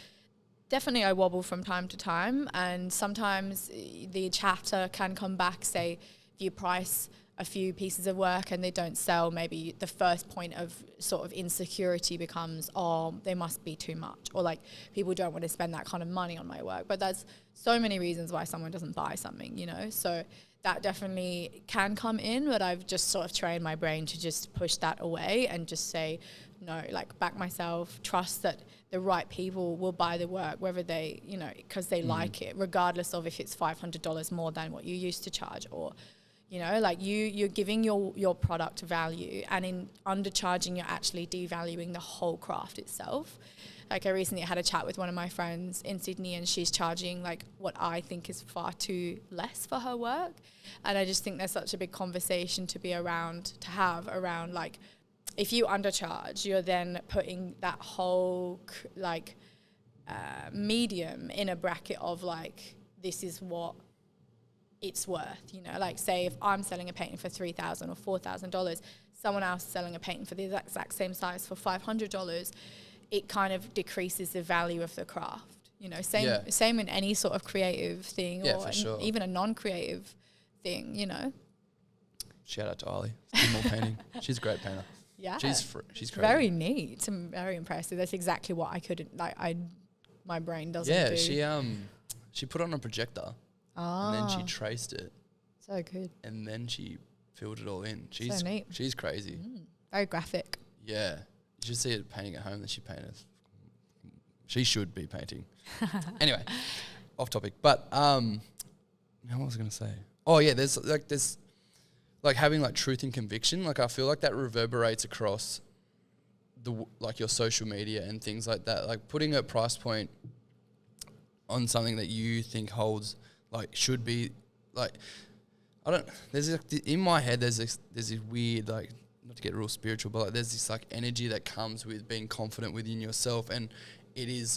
Definitely I wobble from time to time, and sometimes the chatter can come back, say if you price a few pieces of work and they don't sell, maybe the first point of sort of insecurity becomes, oh, they must be too much, or like people don't want to spend that kind of money on my work. But there's so many reasons why someone doesn't buy something, you know, so that definitely can come in, but I've just sort of trained my brain to just push that away and just say, no, like back myself, trust that the right people will buy the work, whether they, you know, because they like it, regardless of if it's $500 more than what you used to charge, or, you know, like you're giving your product value, and in undercharging, you're actually devaluing the whole craft itself. Like I recently had a chat with one of my friends in Sydney, and she's charging like what I think is far too less for her work. And I just think there's such a big conversation to have around like, if you undercharge, you're then putting that whole medium in a bracket of like, this is what it's worth, you know, like say if I'm selling a painting for $3,000 or $4,000, someone else is selling a painting for the exact same size for $500, it kind of decreases the value of the craft, you know, same in any sort of creative thing, or sure, even a non-creative thing, you know. Shout out to Ali. Do more painting. She's a great painter. Yeah. She's crazy. Very neat. I'm very impressive. That's exactly what I couldn't, like, my brain doesn't do. Yeah, she put on a projector and then she traced it. So good. And then she filled it all in. So neat. She's crazy. Very graphic. Yeah. You should see it painting at home that she painted. She should be painting. Anyway, off topic. But what was I going to say? Oh, yeah, there's having like truth and conviction. Like I feel like that reverberates across your social media and things like that. Like putting a price point on something that you think holds, like should be like, in my head there's this weird, like, not to get real spiritual, but like there's this like energy that comes with being confident within yourself, and you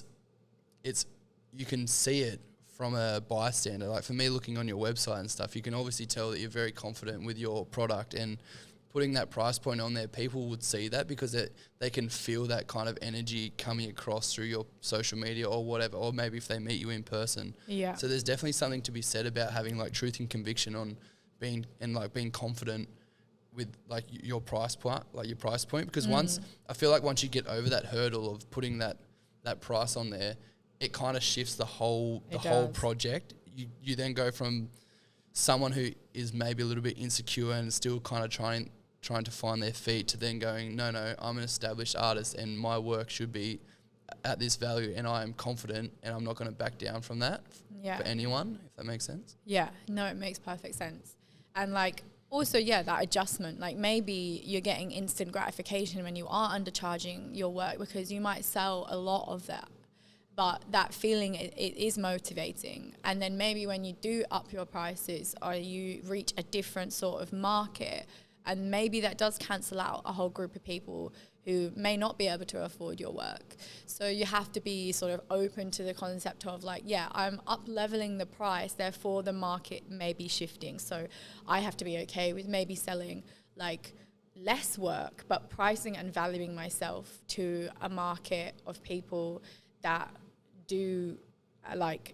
can see it from a bystander. Like for me, looking on your website and stuff, you can obviously tell that you're very confident with your product, and putting that price point on there, people would see that because they can feel that kind of energy coming across through your social media or whatever, or maybe if they meet you in person. Yeah. So there's definitely something to be said about having like truth and conviction on being confident with like your price point, because I feel like once you get over that hurdle of putting that price on there, it kind of shifts the whole project. You then go from someone who is maybe a little bit insecure and still kind of trying to find their feet, to then going, no, I'm an established artist and my work should be at this value, and I am confident and I'm not going to back down from that for anyone, if that makes sense. Yeah, no, it makes perfect sense. And like also, that adjustment, like maybe you're getting instant gratification when you are undercharging your work because you might sell a lot of that. But that feeling, it is motivating. And then maybe when you do up your prices, or you reach a different sort of market, and maybe that does cancel out a whole group of people who may not be able to afford your work. So you have to be sort of open to the concept of like, I'm up leveling the price, therefore the market may be shifting. So I have to be okay with maybe selling like less work, but pricing and valuing myself to a market of people that do like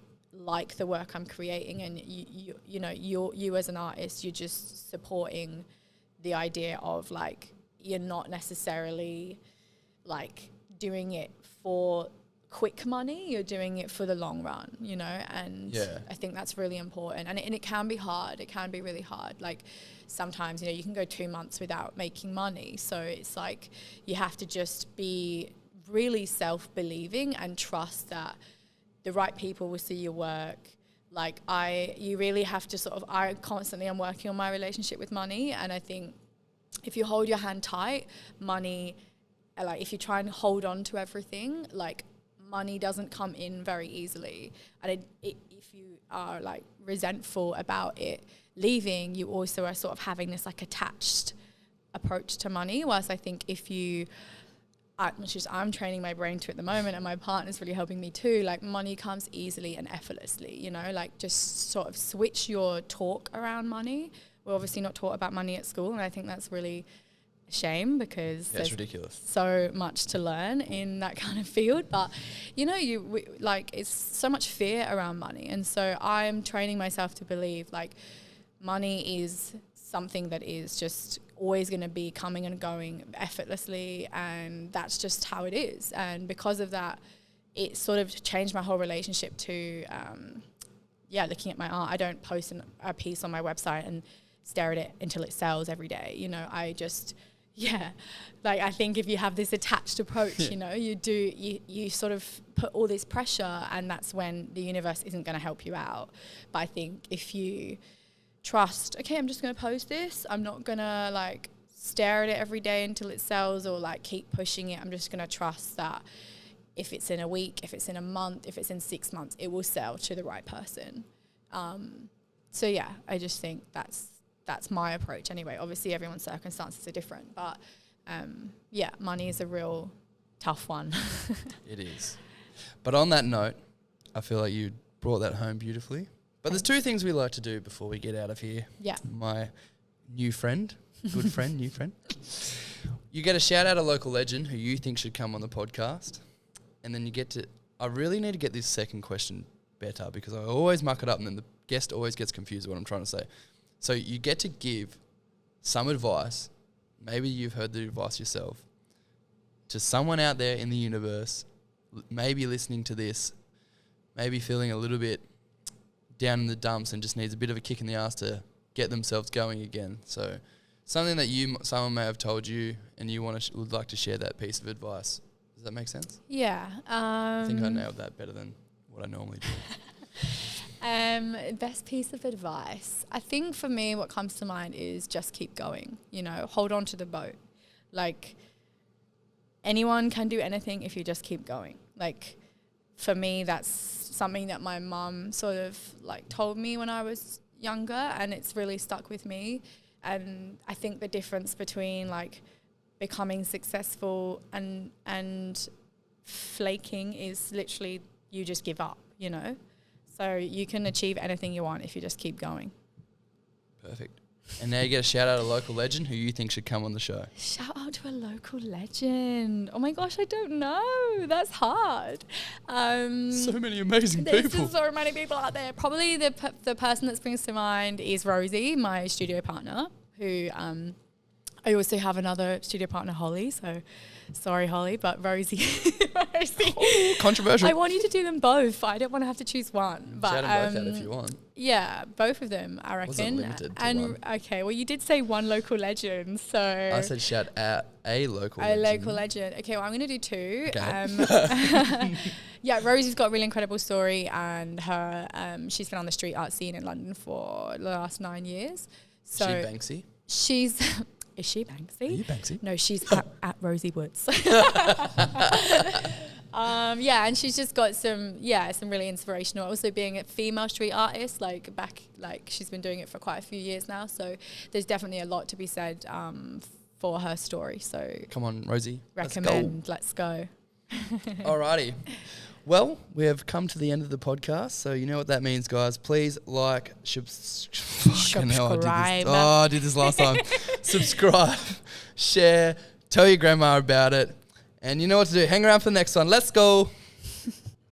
the work I'm creating. And you as an artist, you're just supporting the idea of like, you're not necessarily like doing it for quick money, you're doing it for the long run, and I think that's really important. And it can be hard. It can be really hard. Like sometimes, you can go 2 months without making money. So it's like you have to just be really self-believing and trust that the right people will see your work. Like you really have to I constantly am working on my relationship with money, and I think if you hold your hand tight, money, like if you try and hold on to everything, like money doesn't come in very easily. And if you are like resentful about it leaving, you also are sort of having this like attached approach to money. Whilst I think if you, which is I'm training my brain to at the moment, and my partner's really helping me too, like money comes easily and effortlessly, you know, like just sort of switch your talk around money. We're obviously not taught about money at school, and I think that's really a shame because it's ridiculous. So much to learn in that kind of field. But, you know, it's so much fear around money. And so I'm training myself to believe like money is something that is just always going to be coming and going effortlessly, and that's just how it is. And because of that, it sort of changed my whole relationship to, looking at my art. I don't post a piece on my website and stare at it until it sells every day. You know, I just, like I think if you have this attached approach, you know, you sort of put all this pressure, and that's when the universe isn't going to help you out. But I think if you trust, okay, I'm just going to post this, I'm not going to like stare at it every day until it sells or like keep pushing it. I'm just going to trust that if it's in a week, if it's in a month, if it's in 6 months, it will sell to the right person. So yeah, I just think that's my approach anyway. Obviously everyone's circumstances are different, but money is a real tough one. It is. But on that note, I feel like you brought that home beautifully. But there's two things we like to do before we get out of here. Yeah. My new friend, good friend, new friend. You get a shout out a local legend who you think should come on the podcast. And then I really need to get this second question better because I always muck it up and then the guest always gets confused with what I'm trying to say. So you get to give some advice, maybe you've heard the advice yourself, to someone out there in the universe, maybe listening to this, maybe feeling a little bit down in the dumps and just needs a bit of a kick in the ass to get themselves going again. So something that someone may have told you and you would like to share that piece of advice. Does that make sense? Yeah. I think I nailed that better than what I normally do. Best piece of advice. I think for me what comes to mind is just keep going, you know, hold on to the boat. Like anyone can do anything if you just keep going. Like for me that's something that my mum sort of like told me when I was younger, and it's really stuck with me. And I think the difference between like becoming successful and flaking is literally you just give up, you know. So you can achieve anything you want if you just keep going. Perfect. And now you get a shout out a local legend who you think should come on the show. Shout out to a local legend. Oh my gosh, I don't know. That's hard. So many amazing people. There's just so many people out there. Probably the person that springs to mind is Rosie, my studio partner, who I also have another studio partner, Holly. So sorry, Holly, but Rosie. Oh, controversial. I want you to do them both. I don't want to have to choose one. But shout them both out if you want. Yeah, both of them, I reckon. Wasn't limited to one. Okay, well, you did say one local legend, so I said shout out a local legend. legend. Local legend. Okay, well, I'm going to do two. Okay. Yeah, Rosie's got a really incredible story, and her she's been on the street art scene in London for the last 9 years. So Is she Banksy? She's... Is she Banksy? Are you Banksy? No, she's at Rosie Woods. And she's just got some really inspirational. Also being a female street artist, she's been doing it for quite a few years now. So there's definitely a lot to be said for her story. So come on, Rosie. Recommend. Let's go. Alrighty. Well, we have come to the end of the podcast, so you know what that means, guys. Please like, subscribe. I did this last time. Subscribe, share, tell your grandma about it, and you know what to do. Hang around for the next one. Let's go.